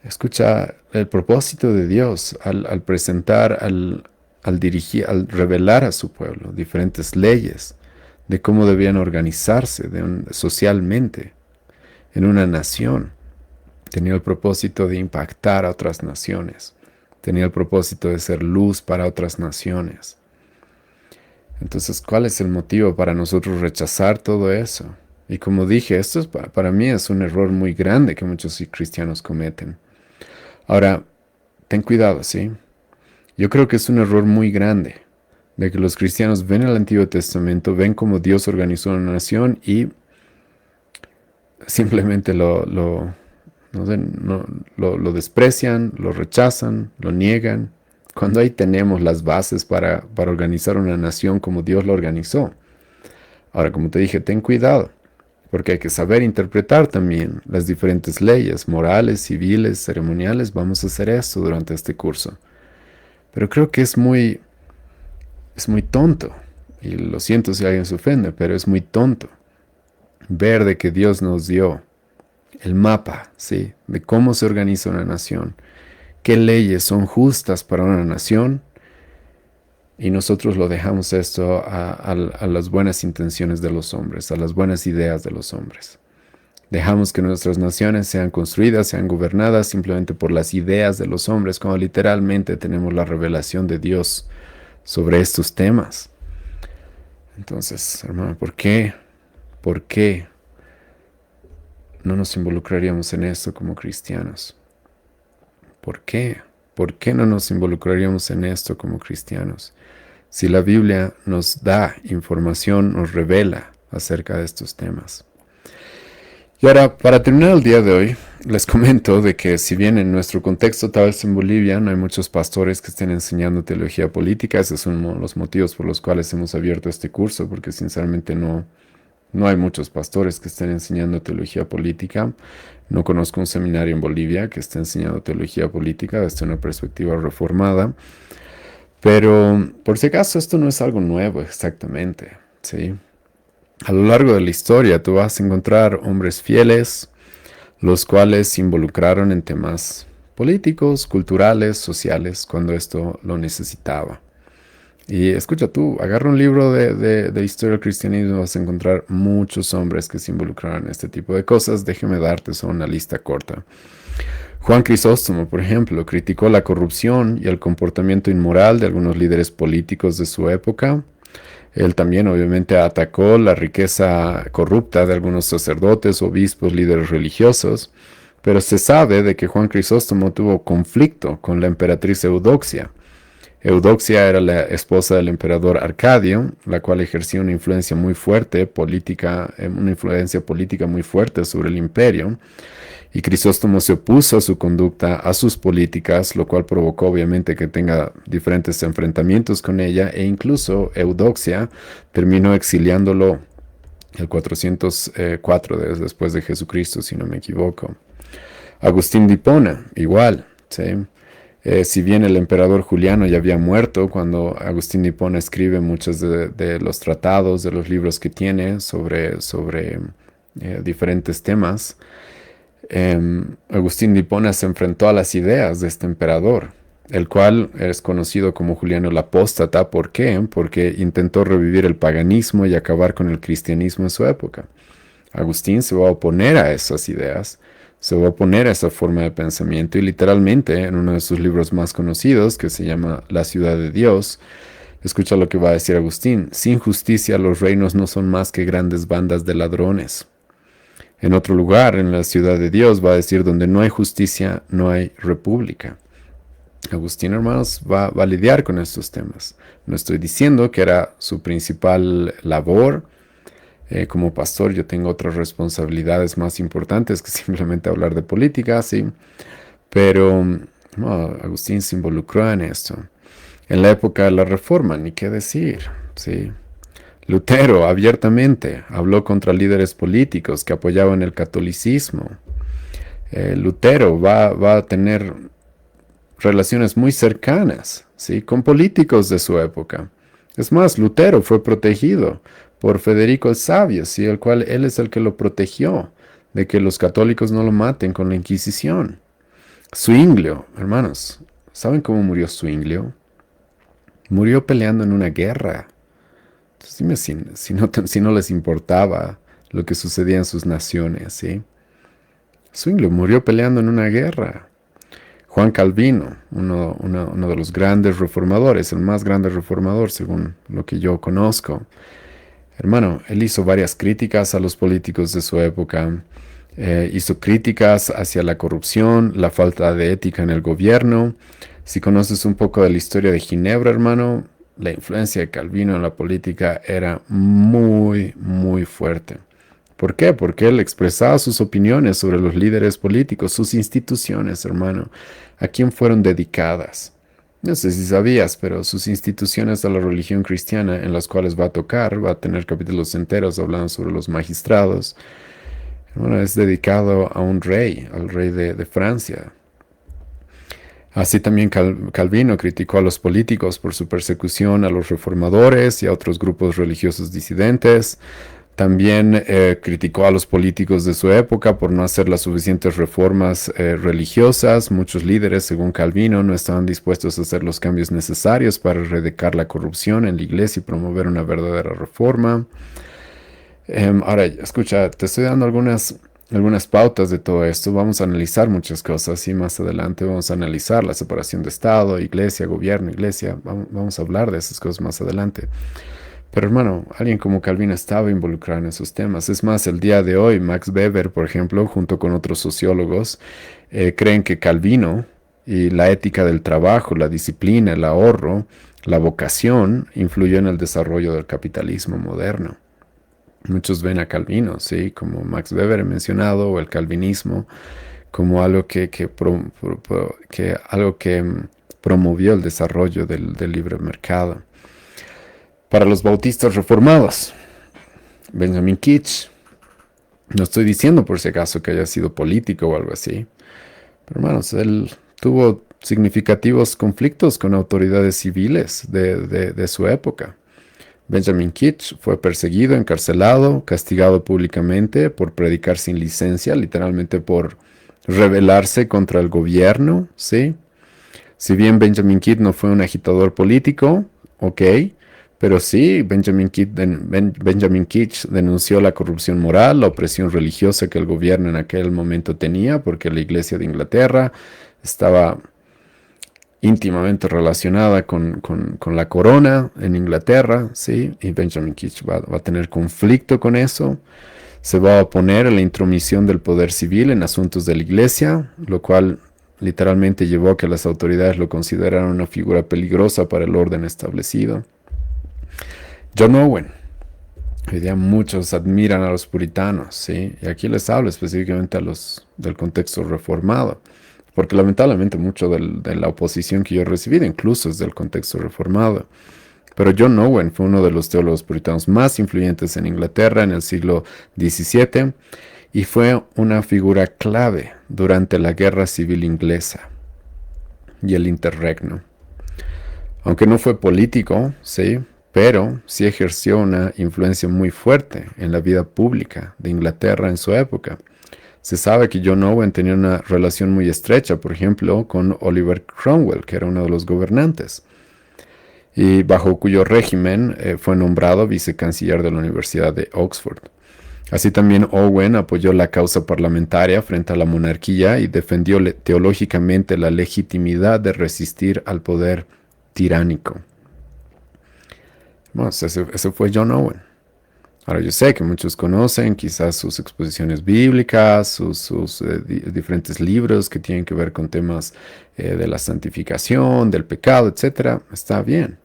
Escucha, el propósito de Dios al presentar, al dirigir, al revelar a su pueblo diferentes leyes de cómo debían organizarse socialmente en una nación. Tenía el propósito de impactar a otras naciones. Tenía el propósito de ser luz para otras naciones. Entonces, ¿cuál es el motivo para nosotros rechazar todo eso? Y como dije, esto para mí es un error muy grande que muchos cristianos cometen. Ahora, ten cuidado, ¿sí? Yo creo que es un error muy grande de que los cristianos ven el Antiguo Testamento, ven cómo Dios organizó una nación y simplemente lo desprecian, lo rechazan, lo niegan, cuando ahí tenemos las bases para organizar una nación como Dios lo organizó. Ahora, como te dije, ten cuidado, porque hay que saber interpretar también las diferentes leyes morales, civiles, ceremoniales. Vamos a hacer esto durante este curso. Pero creo que es muy tonto, y lo siento si alguien se ofende, pero es muy tonto ver de que Dios nos dio el mapa, ¿sí? De cómo se organiza una nación, qué leyes son justas para una nación, y nosotros lo dejamos esto a las buenas intenciones de los hombres, a las buenas ideas de los hombres. Dejamos que nuestras naciones sean construidas, sean gobernadas simplemente por las ideas de los hombres, cuando literalmente tenemos la revelación de Dios sobre estos temas. Entonces, hermano, ¿por qué? ¿Por qué no nos involucraríamos en esto como cristianos? ¿Por qué? ¿Por qué no nos involucraríamos en esto como cristianos? Si la Biblia nos da información, nos revela acerca de estos temas. Y ahora, para terminar el día de hoy, les comento de que si bien en nuestro contexto, tal vez en Bolivia, no hay muchos pastores que estén enseñando teología política, esos son los motivos por los cuales hemos abierto este curso, porque sinceramente no hay muchos pastores que estén enseñando teología política. No conozco un seminario en Bolivia que esté enseñando teología política desde una perspectiva reformada. Pero, por si acaso, esto no es algo nuevo exactamente, ¿sí? A lo largo de la historia tú vas a encontrar hombres fieles, los cuales se involucraron en temas políticos, culturales, sociales, cuando esto lo necesitaba. Y escucha tú, agarra un libro de historia del cristianismo, vas a encontrar muchos hombres que se involucraron en este tipo de cosas. Déjeme darte solo una lista corta. Juan Crisóstomo, por ejemplo, criticó la corrupción y el comportamiento inmoral de algunos líderes políticos de su época. Él también obviamente atacó la riqueza corrupta de algunos sacerdotes, obispos, líderes religiosos, pero se sabe de que Juan Crisóstomo tuvo conflicto con la emperatriz Eudoxia. Eudoxia era la esposa del emperador Arcadio, la cual ejercía una influencia muy fuerte política, una influencia política muy fuerte sobre el imperio. Y Crisóstomo se opuso a su conducta, a sus políticas, lo cual provocó obviamente que tenga diferentes enfrentamientos con ella, e incluso Eudoxia terminó exiliándolo el 404 después de Jesucristo, si no me equivoco. Agustín de Hipona, igual, ¿sí? Si bien el emperador Juliano ya había muerto, cuando Agustín de Hipona escribe muchos de los tratados, de los libros que tiene sobre diferentes temas, Agustín de Hipona se enfrentó a las ideas de este emperador, el cual es conocido como Juliano el Apóstata. ¿Por qué? Porque intentó revivir el paganismo y acabar con el cristianismo en su época. Agustín se va a oponer a esas ideas, se va a oponer a esa forma de pensamiento, y literalmente en uno de sus libros más conocidos, que se llama La ciudad de Dios, escucha lo que va a decir Agustín: sin justicia los reinos no son más que grandes bandas de ladrones. En otro lugar, en la ciudad de Dios, va a decir: donde no hay justicia, no hay república. Agustín, hermanos, va a lidiar con estos temas. No estoy diciendo que era su principal labor. Como pastor yo tengo otras responsabilidades más importantes que simplemente hablar de política, sí. Pero no, Agustín se involucró en esto. En la época de la Reforma, ni qué decir, sí. Lutero abiertamente habló contra líderes políticos que apoyaban el catolicismo. Lutero va a tener relaciones muy cercanas, ¿sí?, con políticos de su época. Es más, Lutero fue protegido por Federico el Sabio, ¿sí?, el cual él es el que lo protegió de que los católicos no lo maten con la Inquisición. Zwinglio, hermanos, ¿saben cómo murió Zwinglio? Murió peleando en una guerra. Dime si no les importaba lo que sucedía en sus naciones, ¿sí? Zwinglio murió peleando en una guerra. Juan Calvino, uno de los grandes reformadores, el más grande reformador según lo que yo conozco. Hermano, él hizo varias críticas a los políticos de su época. Hizo críticas hacia la corrupción, la falta de ética en el gobierno. Si conoces un poco de la historia de Ginebra, hermano, la influencia de Calvino en la política era muy, muy fuerte. ¿Por qué? Porque él expresaba sus opiniones sobre los líderes políticos, sus instituciones, hermano, a quién fueron dedicadas. No sé si sabías, pero sus instituciones de la religión cristiana en las cuales va a tocar, va a tener capítulos enteros hablando sobre los magistrados. Bueno, es dedicado a un rey, al rey de Francia. Así también Calvino criticó a los políticos por su persecución a los reformadores y a otros grupos religiosos disidentes. También criticó a los políticos de su época por no hacer las suficientes reformas religiosas. Muchos líderes, según Calvino, no estaban dispuestos a hacer los cambios necesarios para erradicar la corrupción en la iglesia y promover una verdadera reforma. Ahora, escucha, te estoy dando algunas pautas de todo esto. Vamos a analizar muchas cosas y más adelante vamos a analizar la separación de Estado, iglesia, gobierno, iglesia. Vamos a hablar de esas cosas más adelante. Pero hermano, alguien como Calvino estaba involucrado en esos temas. Es más, el día de hoy, Max Weber, por ejemplo, junto con otros sociólogos, creen que Calvino y la ética del trabajo, la disciplina, el ahorro, la vocación, influyó en el desarrollo del capitalismo moderno. Muchos ven a Calvino, ¿sí? Como Max Weber he mencionado, o el calvinismo, como algo que promovió el desarrollo del libre mercado. Para los bautistas reformados, Benjamin Keach, no estoy diciendo por si acaso que haya sido político o algo así, pero hermanos, él tuvo significativos conflictos con autoridades civiles de su época. Benjamin Keach fue perseguido, encarcelado, castigado públicamente por predicar sin licencia, literalmente por rebelarse contra el gobierno, ¿sí? Si bien Benjamin Keach no fue un agitador político, ok, pero sí, Benjamin Keach denunció la corrupción moral, la opresión religiosa que el gobierno en aquel momento tenía, porque la Iglesia de Inglaterra estaba íntimamente relacionada con la corona en Inglaterra, ¿sí? Y Benjamin Keach va a tener conflicto con eso. Se va a oponer a la intromisión del poder civil en asuntos de la Iglesia, lo cual literalmente llevó a que las autoridades lo consideraran una figura peligrosa para el orden establecido. John Owen. Hoy día muchos admiran a los puritanos, ¿sí? Y aquí les hablo específicamente a los del contexto reformado, porque lamentablemente mucho de la oposición que yo he recibido incluso es del contexto reformado. Pero John Owen fue uno de los teólogos puritanos más influyentes en Inglaterra en el siglo XVII y fue una figura clave durante la Guerra Civil Inglesa y el Interregno. Aunque no fue político, sí, pero sí ejerció una influencia muy fuerte en la vida pública de Inglaterra en su época. Se sabe que John Owen tenía una relación muy estrecha, por ejemplo, con Oliver Cromwell, que era uno de los gobernantes, y bajo cuyo régimen fue nombrado vicecanciller de la Universidad de Oxford. Así también Owen apoyó la causa parlamentaria frente a la monarquía y defendió teológicamente la legitimidad de resistir al poder tiránico. Bueno, ese fue John Owen. Ahora yo sé que muchos conocen quizás sus exposiciones bíblicas, sus diferentes libros que tienen que ver con temas de la santificación, del pecado, etc. Está bien,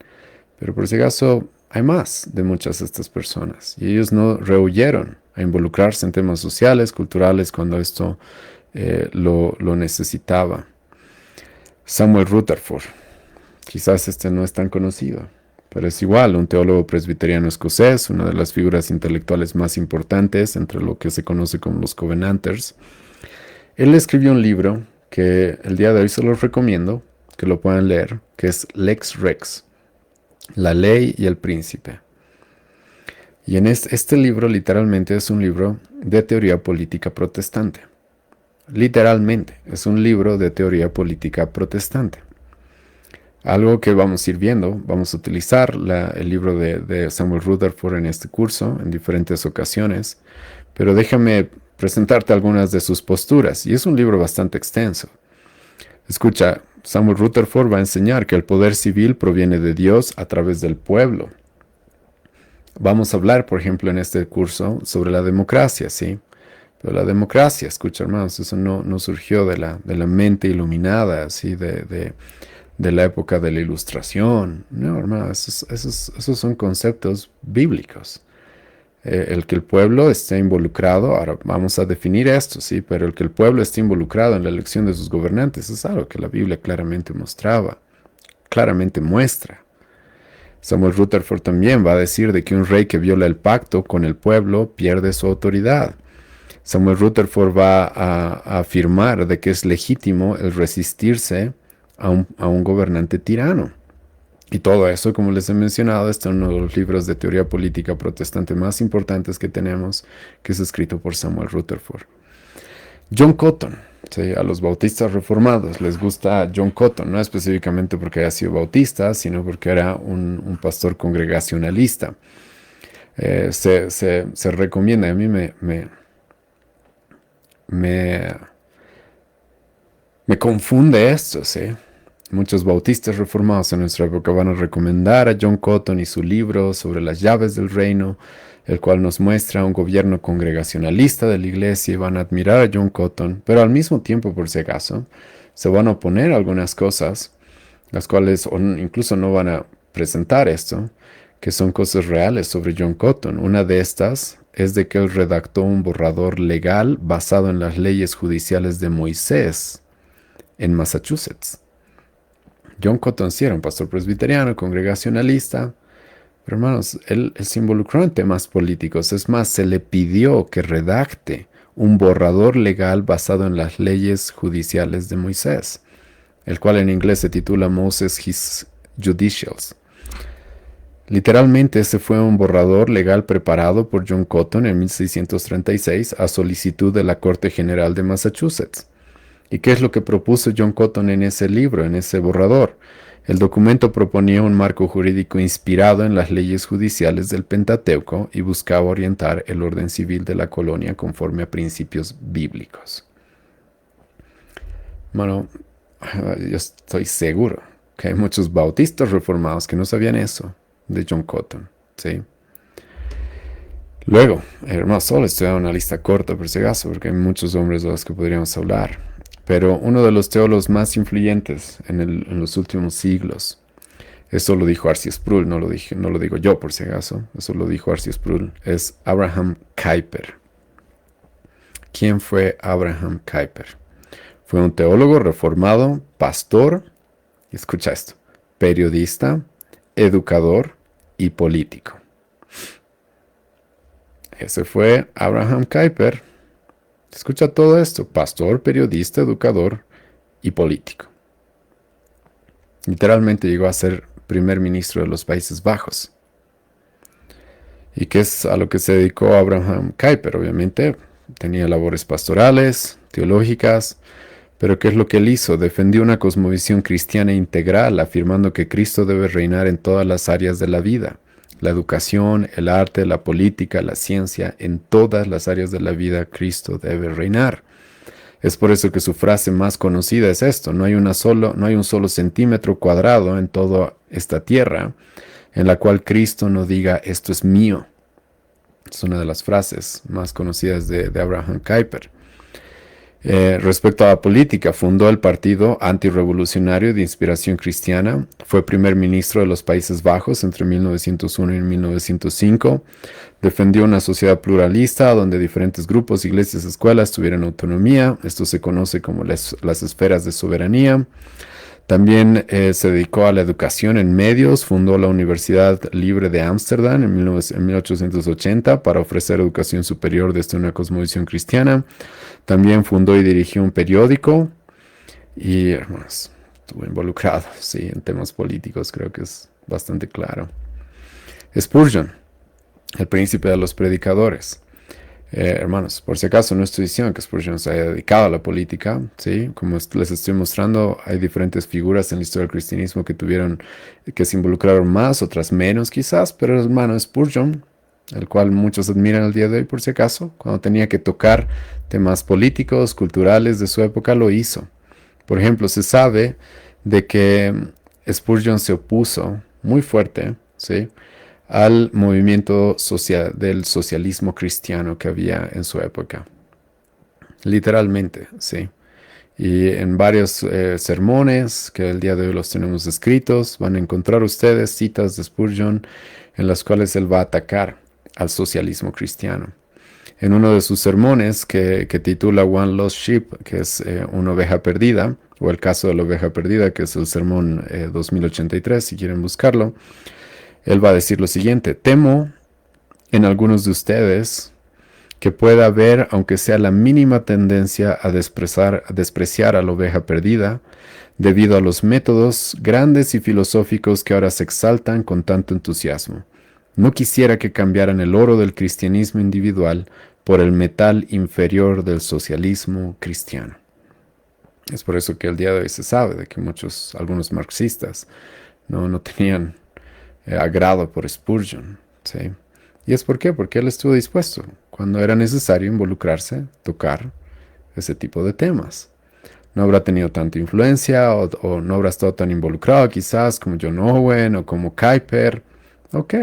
pero por si acaso hay más de muchas de estas personas y ellos no rehuyeron a involucrarse en temas sociales, culturales, cuando esto lo necesitaba. Samuel Rutherford, quizás este no es tan conocido, pero es igual, un teólogo presbiteriano escocés, una de las figuras intelectuales más importantes entre lo que se conoce como los Covenanters. Él escribió un libro que el día de hoy se los recomiendo, que lo puedan leer, que es Lex Rex, La Ley y el Príncipe. Y en este libro literalmente es un libro de teoría política protestante. Literalmente es un libro de teoría política protestante. Algo que vamos a ir viendo, vamos a utilizar el libro de Samuel Rutherford en este curso en diferentes ocasiones, pero déjame presentarte algunas de sus posturas, y es un libro bastante extenso. Escucha, Samuel Rutherford va a enseñar que el poder civil proviene de Dios a través del pueblo. Vamos a hablar, por ejemplo, en este curso sobre la democracia, ¿sí? Pero la democracia, escucha hermanos, eso no surgió de la mente iluminada, ¿sí? De la época de la Ilustración. No, hermano, esos son conceptos bíblicos. El que el pueblo esté involucrado, ahora vamos a definir esto, sí, pero el que el pueblo esté involucrado en la elección de sus gobernantes es algo que la Biblia claramente mostraba. claramente muestra. Samuel Rutherford también va a decir de que un rey que viola el pacto con el pueblo pierde su autoridad. Samuel Rutherford va a afirmar de que es legítimo el resistirse a un gobernante tirano. Y todo eso, como les he mencionado, está en uno de los libros de teoría política protestante más importantes que tenemos, que es escrito por Samuel Rutherford. John Cotton, ¿sí? A los bautistas reformados les gusta John Cotton, no específicamente porque haya sido bautista, sino porque era un pastor congregacionalista. Se recomienda, a mí me confunde esto, ¿sí? Muchos bautistas reformados en nuestra época van a recomendar a John Cotton y su libro sobre las llaves del reino, el cual nos muestra un gobierno congregacionalista de la iglesia, y van a admirar a John Cotton, pero al mismo tiempo, por si acaso, se van a oponer a algunas cosas, las cuales incluso no van a presentar esto, que son cosas reales sobre John Cotton. Una de estas es de que él redactó un borrador legal basado en las leyes judiciales de Moisés en Massachusetts. John Cotton sí era un pastor presbiteriano, congregacionalista, pero hermanos, él se involucró en temas políticos. Es más, se le pidió que redacte un borrador legal basado en las leyes judiciales de Moisés, el cual en inglés se titula Moses His Judicials. Literalmente, ese fue un borrador legal preparado por John Cotton en 1636 a solicitud de la Corte General de Massachusetts. ¿Y qué es lo que propuso John Cotton en ese libro, en ese borrador? El documento proponía un marco jurídico inspirado en las leyes judiciales del Pentateuco y buscaba orientar el orden civil de la colonia conforme a principios bíblicos. Bueno, yo estoy seguro que hay muchos bautistas reformados que no sabían eso de John Cotton, ¿sí? Luego, hermanos, solo estoy dando una lista corta por si acaso, porque hay muchos hombres de los que podríamos hablar. Pero uno de los teólogos más influyentes en los últimos siglos, eso lo dijo R.C. Sproul, no lo digo yo por si acaso, eso lo dijo R.C. Sproul, es Abraham Kuyper. ¿Quién fue Abraham Kuyper? Fue un teólogo reformado, pastor, y escucha esto, periodista, educador y político. Ese fue Abraham Kuyper. Escucha todo esto, pastor, periodista, educador y político. Literalmente llegó a ser primer ministro de los Países Bajos. ¿Y qué es a lo que se dedicó Abraham Kuyper? Obviamente tenía labores pastorales, teológicas, pero ¿qué es lo que él hizo? Defendió una cosmovisión cristiana integral, afirmando que Cristo debe reinar en todas las áreas de la vida. La educación, el arte, la política, la ciencia, en todas las áreas de la vida Cristo debe reinar. Es por eso que su frase más conocida es esto: no hay un solo centímetro cuadrado en toda esta tierra en la cual Cristo no diga esto es mío. Es una de las frases más conocidas de Abraham Kuyper. Respecto a la política, fundó el Partido Antirrevolucionario de Inspiración Cristiana, fue primer ministro de los Países Bajos entre 1901 y 1905, defendió una sociedad pluralista donde diferentes grupos, iglesias, escuelas tuvieran autonomía. Esto se conoce como las esferas de soberanía. También se dedicó a la educación en medios, fundó la Universidad Libre de Ámsterdam en 1880 para ofrecer educación superior desde una cosmovisión cristiana. También fundó y dirigió un periódico y, hermanos, estuvo involucrado, sí, en temas políticos, creo que es bastante claro. Spurgeon, el príncipe de los predicadores. Hermanos, por si acaso no estoy diciendo que Spurgeon se haya dedicado a la política, ¿sí? Como les estoy mostrando, hay diferentes figuras en la historia del cristianismo que se involucraron más, otras menos quizás, pero hermano Spurgeon, el cual muchos admiran al día de hoy por si acaso, cuando tenía que tocar temas políticos, culturales de su época, lo hizo. Por ejemplo, se sabe de que Spurgeon se opuso muy fuerte, ¿sí?, al movimiento del socialismo cristiano que había en su época. Literalmente, sí. Y en varios sermones que el día de hoy los tenemos escritos, van a encontrar ustedes citas de Spurgeon en las cuales él va a atacar al socialismo cristiano. en uno de sus sermones que titula One Lost Sheep, que es una oveja perdida, o el caso de la oveja perdida, que es el sermón 2083, si quieren buscarlo. Él va a decir lo siguiente: temo en algunos de ustedes que pueda haber, aunque sea la mínima tendencia a despreciar a la oveja perdida, debido a los métodos grandes y filosóficos que ahora se exaltan con tanto entusiasmo. No quisiera que cambiaran el oro del cristianismo individual por el metal inferior del socialismo cristiano. Es por eso que el día de hoy se sabe de que algunos marxistas no tenían agrado por Spurgeon, ¿sí? ¿Y es por qué? Porque él estuvo dispuesto, cuando era necesario involucrarse, tocar ese tipo de temas. No habrá tenido tanta influencia o no habrá estado tan involucrado quizás como John Owen o como Kuyper. Ok,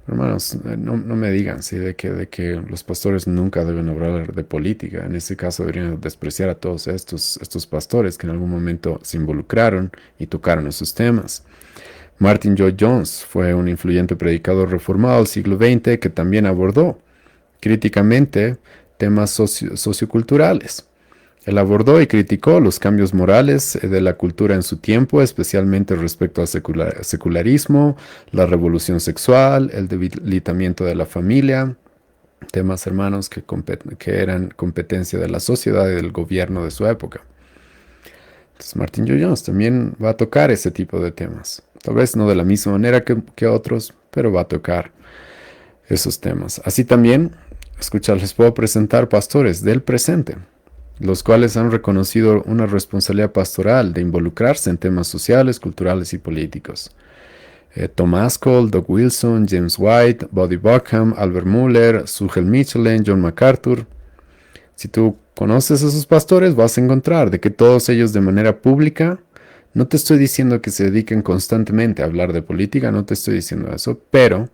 hermanos, no me digan ¿sí? de que los pastores nunca deben hablar de política. En este caso deberían despreciar a todos estos pastores que en algún momento se involucraron y tocaron esos temas. Martin Lloyd-Jones fue un influyente predicador reformado del siglo XX que también abordó críticamente temas socioculturales. Él abordó y criticó los cambios morales de la cultura en su tiempo, especialmente respecto al secularismo, la revolución sexual, el debilitamiento de la familia, temas, hermanos, que eran competencia de la sociedad y del gobierno de su época. Entonces, Martin Lloyd-Jones también va a tocar ese tipo de temas. Tal vez no de la misma manera que otros, pero va a tocar esos temas. Así también, les puedo presentar pastores del presente, los cuales han reconocido una responsabilidad pastoral de involucrarse en temas sociales, culturales y políticos. Tom Ascol, Doug Wilson, James White, Buddy Buckham, Albert Muller, Sugel Michelin, John MacArthur. Si tú conoces a esos pastores, vas a encontrar de que todos ellos de manera pública, no te estoy diciendo que se dediquen constantemente a hablar de política, no te estoy diciendo eso, pero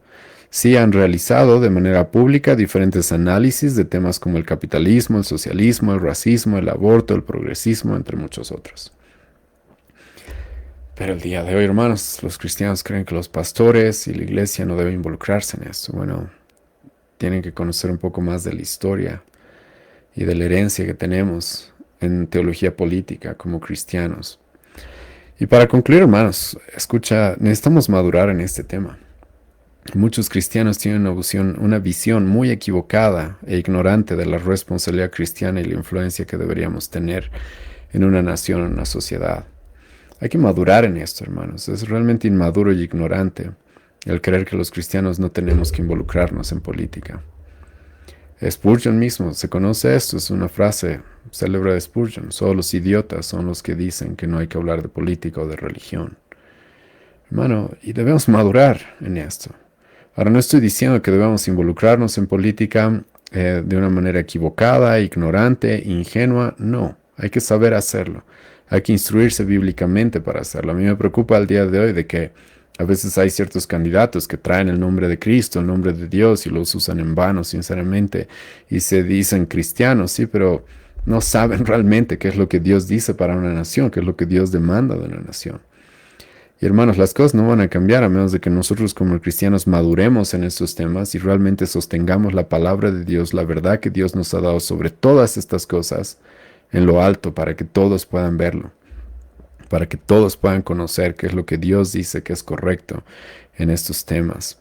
sí han realizado de manera pública diferentes análisis de temas como el capitalismo, el socialismo, el racismo, el aborto, el progresismo, entre muchos otros. Pero el día de hoy, hermanos, los cristianos creen que los pastores y la iglesia no deben involucrarse en esto. Bueno, tienen que conocer un poco más de la historia y de la herencia que tenemos en teología política como cristianos. Y para concluir, hermanos, necesitamos madurar en este tema. Muchos cristianos tienen una visión muy equivocada e ignorante de la responsabilidad cristiana y la influencia que deberíamos tener en una nación, en una sociedad. Hay que madurar en esto, hermanos. Es realmente inmaduro y ignorante el creer que los cristianos no tenemos que involucrarnos en política. Spurgeon mismo se conoce esto, es una frase célebre de Spurgeon: solo los idiotas son los que dicen que no hay que hablar de política o de religión. Hermano, y debemos madurar en esto. Ahora, no estoy diciendo que debamos involucrarnos en política de una manera equivocada, ignorante, ingenua. No, hay que saber hacerlo. Hay que instruirse bíblicamente para hacerlo. A mí me preocupa al día de hoy de que a veces hay ciertos candidatos que traen el nombre de Cristo, el nombre de Dios, y los usan en vano, sinceramente, y se dicen cristianos, sí, pero no saben realmente qué es lo que Dios dice para una nación, qué es lo que Dios demanda de una nación. Y hermanos, las cosas no van a cambiar a menos de que nosotros como cristianos maduremos en estos temas y realmente sostengamos la palabra de Dios, la verdad que Dios nos ha dado sobre todas estas cosas en lo alto, para que todos puedan verlo, para que todos puedan conocer qué es lo que Dios dice que es correcto en estos temas.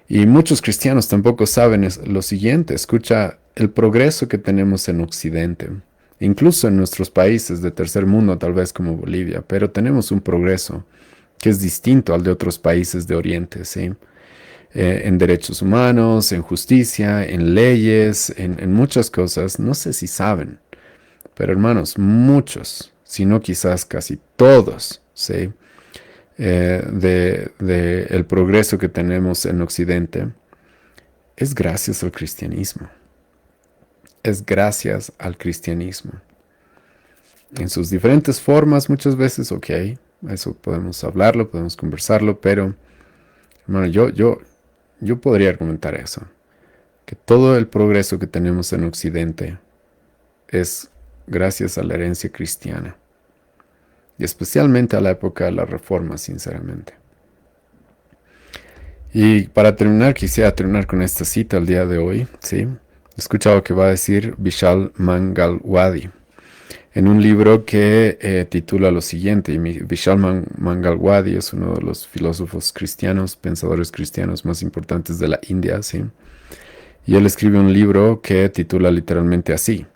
Y muchos cristianos tampoco saben lo siguiente: escucha el progreso que tenemos en Occidente, incluso en nuestros países de tercer mundo, tal vez como Bolivia, pero tenemos un progreso que es distinto al de otros países de Oriente, ¿sí? En derechos humanos, en justicia, en leyes, en muchas cosas. No sé si saben, pero hermanos, muchos, si no quizás casi todos, ¿sí? El progreso que tenemos en Occidente es gracias al cristianismo. Es gracias al cristianismo. En sus diferentes formas, muchas veces, ok, eso podemos hablarlo, podemos conversarlo, pero, hermano, yo podría argumentar eso, que todo el progreso que tenemos en Occidente es gracias a la herencia cristiana, y especialmente a la época de la Reforma, sinceramente. Y para terminar, quisiera terminar con esta cita el día de hoy, ¿sí? Escucha lo que va a decir Vishal Mangalwadi en un libro que titula lo siguiente. Y Vishal Mangalwadi es uno de los filósofos cristianos, pensadores cristianos más importantes de la India, ¿sí? Y él escribe un libro que titula literalmente así: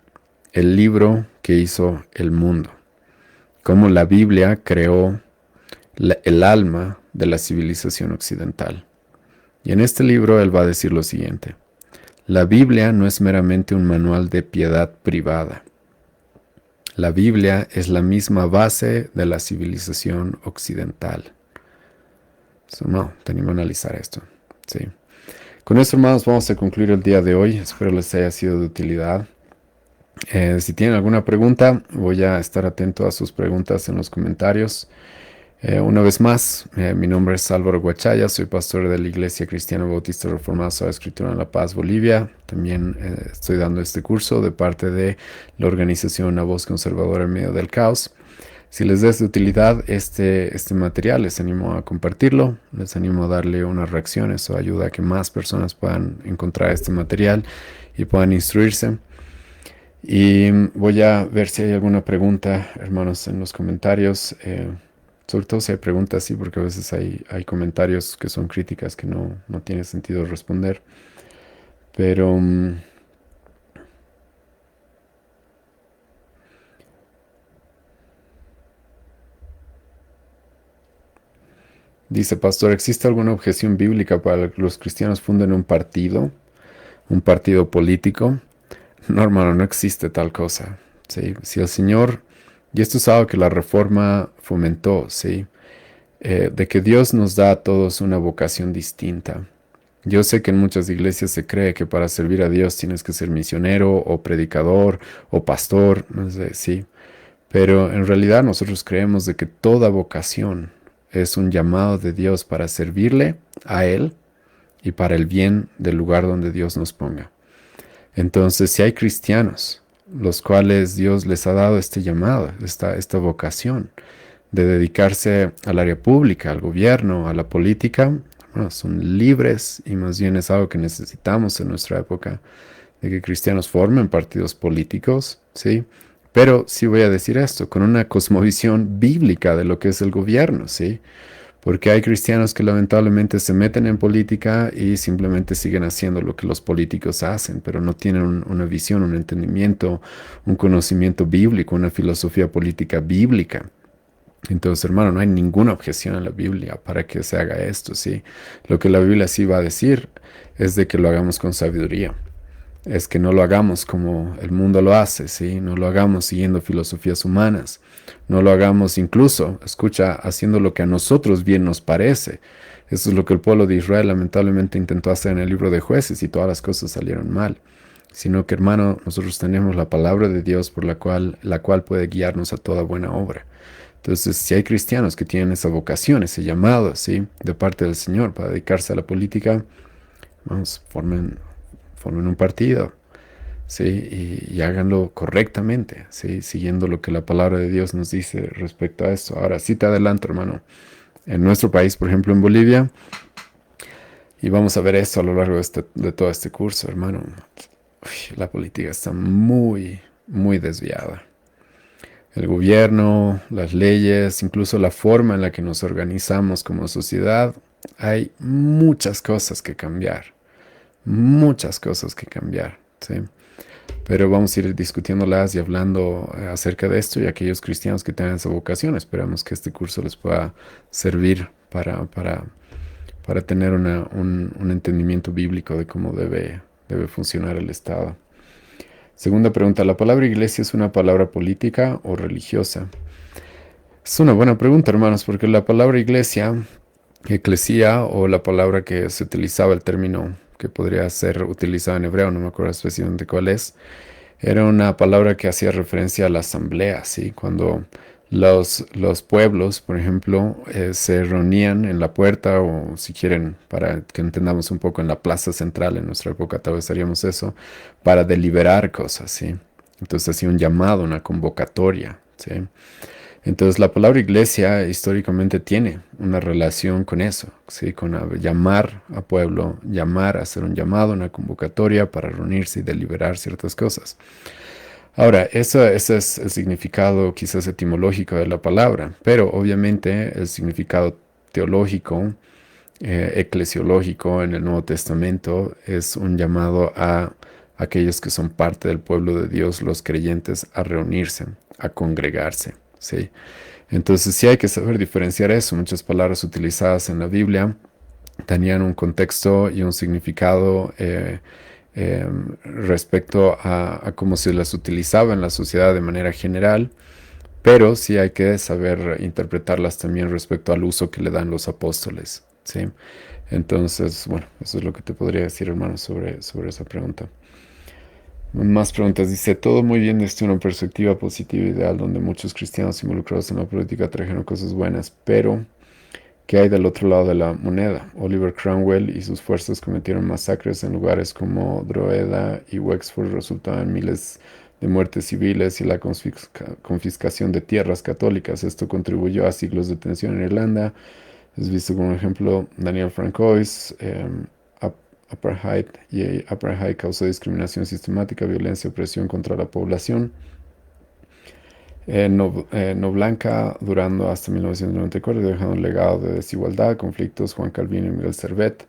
El libro que hizo el mundo. Cómo la Biblia creó el alma de la civilización occidental. Y en este libro él va a decir lo siguiente: la Biblia no es meramente un manual de piedad privada. La Biblia es la misma base de la civilización occidental. No, tenemos que analizar esto. Sí. Con esto, hermanos, vamos a concluir el día de hoy. Espero les haya sido de utilidad. Si tienen alguna pregunta, voy a estar atento a sus preguntas en los comentarios. Una vez más, mi nombre es Álvaro Guachaya, soy pastor de la Iglesia Cristiana Bautista Reformada Sagrada Escritura en La Paz, Bolivia. También estoy dando este curso de parte de la organización Una Voz Conservadora en Medio del Caos. Si les es de utilidad este material, les animo a compartirlo, les animo a darle unas reacciones o ayuda a que más personas puedan encontrar este material y puedan instruirse. Y voy a ver si hay alguna pregunta, hermanos, en los comentarios. Sobre todo si hay preguntas, sí, porque a veces hay comentarios que son críticas que no tiene sentido responder. Pero dice, pastor, ¿existe alguna objeción bíblica para que los cristianos funden un partido político? No, hermano, no existe tal cosa. ¿Sí? Si el Señor, y esto es algo que la Reforma fomentó, ¿sí? De que Dios nos da a todos una vocación distinta. Yo sé que en muchas iglesias se cree que para servir a Dios tienes que ser misionero o predicador o pastor, no sé, sí. Pero en realidad nosotros creemos de que toda vocación es un llamado de Dios para servirle a Él y para el bien del lugar donde Dios nos ponga. Entonces, si hay cristianos, los cuales Dios les ha dado este llamado, esta vocación de dedicarse al área pública, al gobierno, a la política, bueno, son libres y más bien es algo que necesitamos en nuestra época, de que cristianos formen partidos políticos, ¿sí? Pero sí voy a decir esto, con una cosmovisión bíblica de lo que es el gobierno, ¿sí? Porque hay cristianos que lamentablemente se meten en política y simplemente siguen haciendo lo que los políticos hacen, pero no tienen una visión, un entendimiento, un conocimiento bíblico, una filosofía política bíblica. Entonces, hermano, no hay ninguna objeción en la Biblia para que se haga esto, ¿sí? Lo que la Biblia sí va a decir es de que lo hagamos con sabiduría. Es que no lo hagamos como el mundo lo hace, ¿sí? No lo hagamos siguiendo filosofías humanas. No lo hagamos incluso, escucha, haciendo lo que a nosotros bien nos parece. Eso es lo que el pueblo de Israel lamentablemente intentó hacer en el libro de Jueces y todas las cosas salieron mal. Sino que, hermano, nosotros tenemos la palabra de Dios por la cual puede guiarnos a toda buena obra. Entonces, si hay cristianos que tienen esa vocación, ese llamado, ¿sí? De parte del Señor para dedicarse a la política, vamos, formen un partido, ¿sí? Y háganlo correctamente, ¿sí? Siguiendo lo que la palabra de Dios nos dice respecto a esto. Ahora, sí te adelanto, hermano. En nuestro país, por ejemplo, en Bolivia, y vamos a ver esto a lo largo de todo este curso, hermano. Uy, la política está muy, muy desviada. El gobierno, las leyes, incluso la forma en la que nos organizamos como sociedad, hay muchas cosas que cambiar. Muchas cosas que cambiar, ¿sí? Pero vamos a ir discutiéndolas y hablando acerca de esto y aquellos cristianos que tengan esa vocación. Esperamos que este curso les pueda servir para tener un entendimiento bíblico de cómo debe funcionar el Estado. Segunda pregunta, ¿la palabra iglesia es una palabra política o religiosa? Es una buena pregunta, hermanos, porque la palabra iglesia, eclesía, o la palabra que se utilizaba, el término que podría ser utilizado en hebreo, no me acuerdo específicamente cuál es, era una palabra que hacía referencia a la asamblea, ¿sí? Cuando los pueblos, por ejemplo, se reunían en la puerta o si quieren, para que entendamos un poco, en la plaza central, en nuestra época tal vez haríamos eso, para deliberar cosas, ¿sí? Entonces hacía un llamado, una convocatoria, ¿sí? Entonces la palabra iglesia históricamente tiene una relación con eso, ¿sí? Con llamar a pueblo, llamar a hacer un llamado, una convocatoria para reunirse y deliberar ciertas cosas. Ahora, ese es el significado quizás etimológico de la palabra, pero obviamente el significado teológico, eclesiológico en el Nuevo Testamento es un llamado a aquellos que son parte del pueblo de Dios, los creyentes, a reunirse, a congregarse, ¿sí? Entonces sí hay que saber diferenciar eso. Muchas palabras utilizadas en la Biblia tenían un contexto y un significado respecto a cómo se las utilizaba en la sociedad de manera general, pero sí hay que saber interpretarlas también respecto al uso que le dan los apóstoles, ¿sí? Entonces, bueno, eso es lo que te podría decir, hermano, sobre esa pregunta. Más preguntas. Dice, todo muy bien desde una perspectiva positiva e ideal, donde muchos cristianos involucrados en la política trajeron cosas buenas, pero ¿qué hay del otro lado de la moneda? Oliver Cromwell y sus fuerzas cometieron masacres en lugares como Drogheda y Wexford, resultaron en miles de muertes civiles y la confiscación de tierras católicas. Esto contribuyó a siglos de tensión en Irlanda. Es visto como ejemplo Daniel Francois, apartheid, y apartheid causó discriminación sistemática, violencia y opresión contra la población. No Blanca, durando hasta 1994, dejando un legado de desigualdad, conflictos. Juan Calvino y Miguel Servet.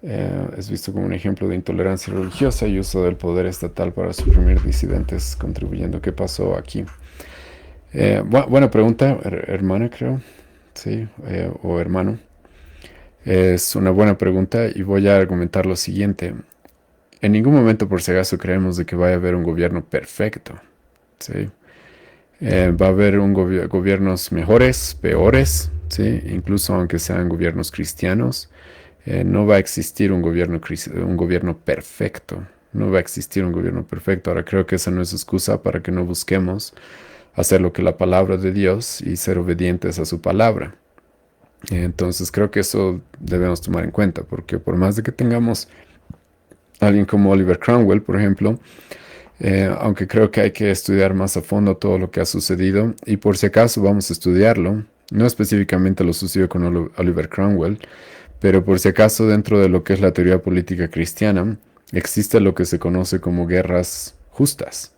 Es visto como un ejemplo de intolerancia religiosa y uso del poder estatal para suprimir disidentes, contribuyendo. ¿Qué pasó aquí? Buena pregunta, hermana, creo. Sí, o hermano. Es una buena pregunta y voy a argumentar lo siguiente. En ningún momento, por si acaso, creemos de que vaya a haber un gobierno perfecto. ¿Sí? Va a haber gobiernos mejores, peores, ¿sí? Incluso aunque sean gobiernos cristianos, no va a existir un gobierno perfecto. No va a existir un gobierno perfecto. Ahora creo que esa no es excusa para que no busquemos hacer lo que la palabra de Dios y ser obedientes a su palabra. Entonces creo que eso debemos tomar en cuenta, porque por más de que tengamos a alguien como Oliver Cromwell, por ejemplo, aunque creo que hay que estudiar más a fondo todo lo que ha sucedido, y por si acaso vamos a estudiarlo, no específicamente lo sucedió con Oliver Cromwell, pero por si acaso dentro de lo que es la teoría política cristiana, existe lo que se conoce como guerras justas.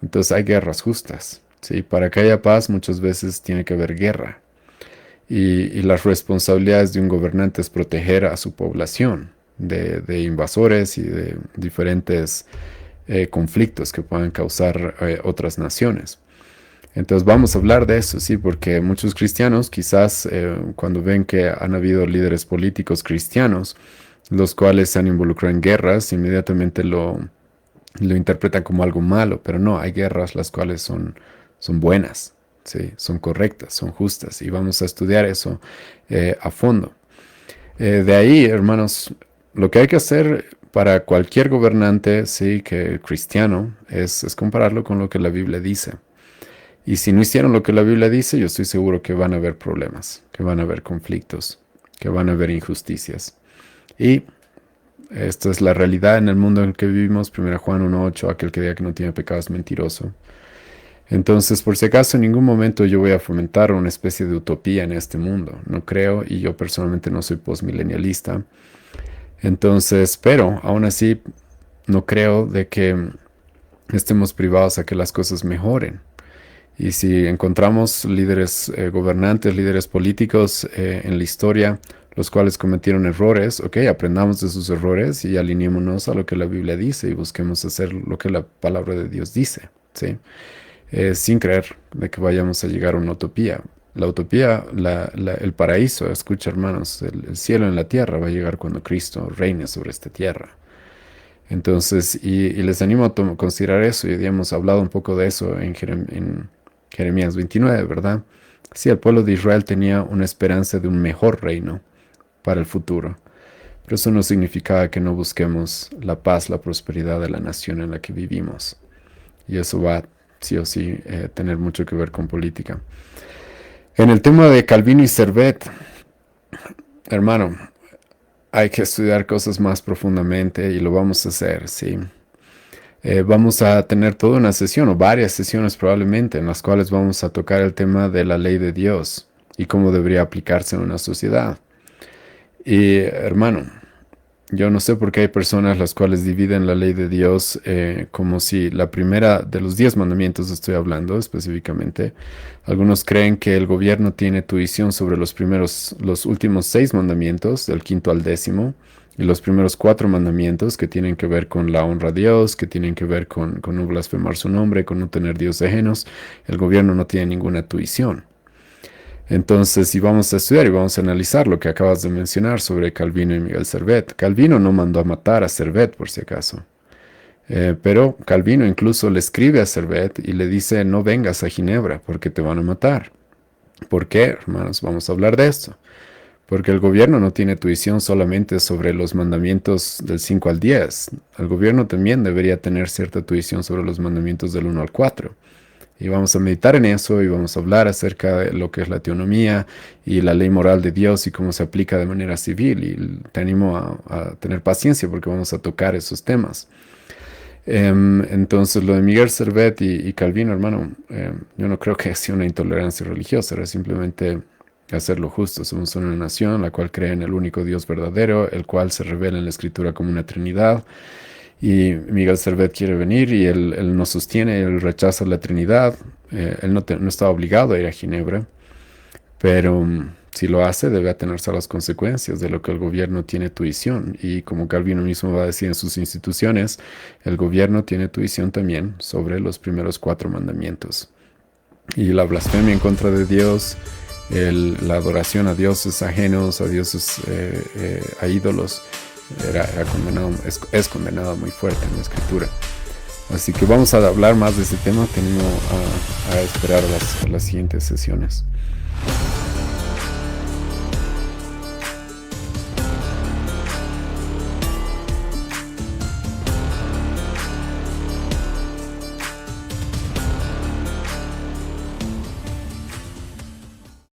Entonces hay guerras justas, ¿sí? Para que haya paz muchas veces tiene que haber guerra. Y las responsabilidades de un gobernante es proteger a su población de invasores y de diferentes conflictos que puedan causar otras naciones. Entonces vamos a hablar de eso, sí, porque muchos cristianos quizás cuando ven que han habido líderes políticos cristianos, los cuales se han involucrado en guerras, inmediatamente lo interpretan como algo malo, pero no, hay guerras las cuales son buenas, ¿sí? Son correctas, son justas, y vamos a estudiar eso a fondo. De ahí, hermanos, lo que hay que hacer para cualquier gobernante, sí, que cristiano, es compararlo con lo que la Biblia dice. Y si no hicieron lo que la Biblia dice, yo estoy seguro que van a haber problemas, que van a haber conflictos, que van a haber injusticias. Y esta es la realidad en el mundo en el que vivimos. 1 Juan 1:8, aquel que diga que no tiene pecado es mentiroso. Entonces, por si acaso, en ningún momento yo voy a fomentar una especie de utopía en este mundo. No creo, y yo personalmente no soy postmilenialista. Entonces, pero aún así, no creo de que estemos privados a que las cosas mejoren. Y si encontramos líderes gobernantes, líderes políticos en la historia, los cuales cometieron errores, ok, aprendamos de sus errores y alineémonos a lo que la Biblia dice y busquemos hacer lo que la palabra de Dios dice, ¿sí? Sin creer de que vayamos a llegar a una utopía. La utopía, el paraíso, escucha hermanos, el cielo en la tierra va a llegar cuando Cristo reine sobre esta tierra. Entonces, y les animo a considerar eso, y hemos hablado un poco de eso en Jeremías 29, ¿verdad? Sí, el pueblo de Israel tenía una esperanza de un mejor reino para el futuro, pero eso no significaba que no busquemos la paz, la prosperidad de la nación en la que vivimos. Y eso va, sí o sí, tener mucho que ver con política. En el tema de Calvino y Servet, hermano, hay que estudiar cosas más profundamente y lo vamos a hacer, ¿sí? Vamos a tener toda una sesión o varias sesiones probablemente en las cuales vamos a tocar el tema de la ley de Dios y cómo debería aplicarse en una sociedad. Y hermano, yo no sé por qué hay personas las cuales dividen la ley de Dios como si la primera de los 10 mandamientos estoy hablando específicamente. Algunos creen que el gobierno tiene tuición sobre los últimos 6 mandamientos, del quinto al décimo, y los primeros 4 mandamientos que tienen que ver con la honra a Dios, que tienen que ver con no blasfemar su nombre, con no tener dioses ajenos. El gobierno no tiene ninguna tuición. Entonces, si vamos a estudiar y vamos a analizar lo que acabas de mencionar sobre Calvino y Miguel Servet. Calvino no mandó a matar a Servet, por si acaso. Pero Calvino incluso le escribe a Servet y le dice, no vengas a Ginebra porque te van a matar. ¿Por qué, hermanos? Vamos a hablar de esto. Porque el gobierno no tiene tuición solamente sobre los mandamientos del 5 al 10. El gobierno también debería tener cierta tuición sobre los mandamientos del 1 al 4. Y vamos a meditar en eso y vamos a hablar acerca de lo que es la teonomía y la ley moral de Dios y cómo se aplica de manera civil. Y te animo a tener paciencia porque vamos a tocar esos temas. Entonces, lo de Miguel Servet y Calvino, hermano, yo no creo que sea una intolerancia religiosa, era simplemente hacer lo justo. Somos una nación la cual cree en el único Dios verdadero, el cual se revela en la Escritura como una Trinidad. Y Miguel Servet quiere venir y él no sostiene, él rechaza la Trinidad. Él no está obligado a ir a Ginebra, pero si lo hace debe atenerse a las consecuencias de lo que el gobierno tiene tuición. Y como Calvino mismo va a decir en sus instituciones, el gobierno tiene tuición también sobre los primeros 4 mandamientos. Y la blasfemia en contra de Dios, la adoración a dioses ajenos, a dioses, a ídolos, era condenado, es condenado muy fuerte en la Escritura. Así que vamos a hablar más de ese tema. Tenemos a esperar las siguientes sesiones.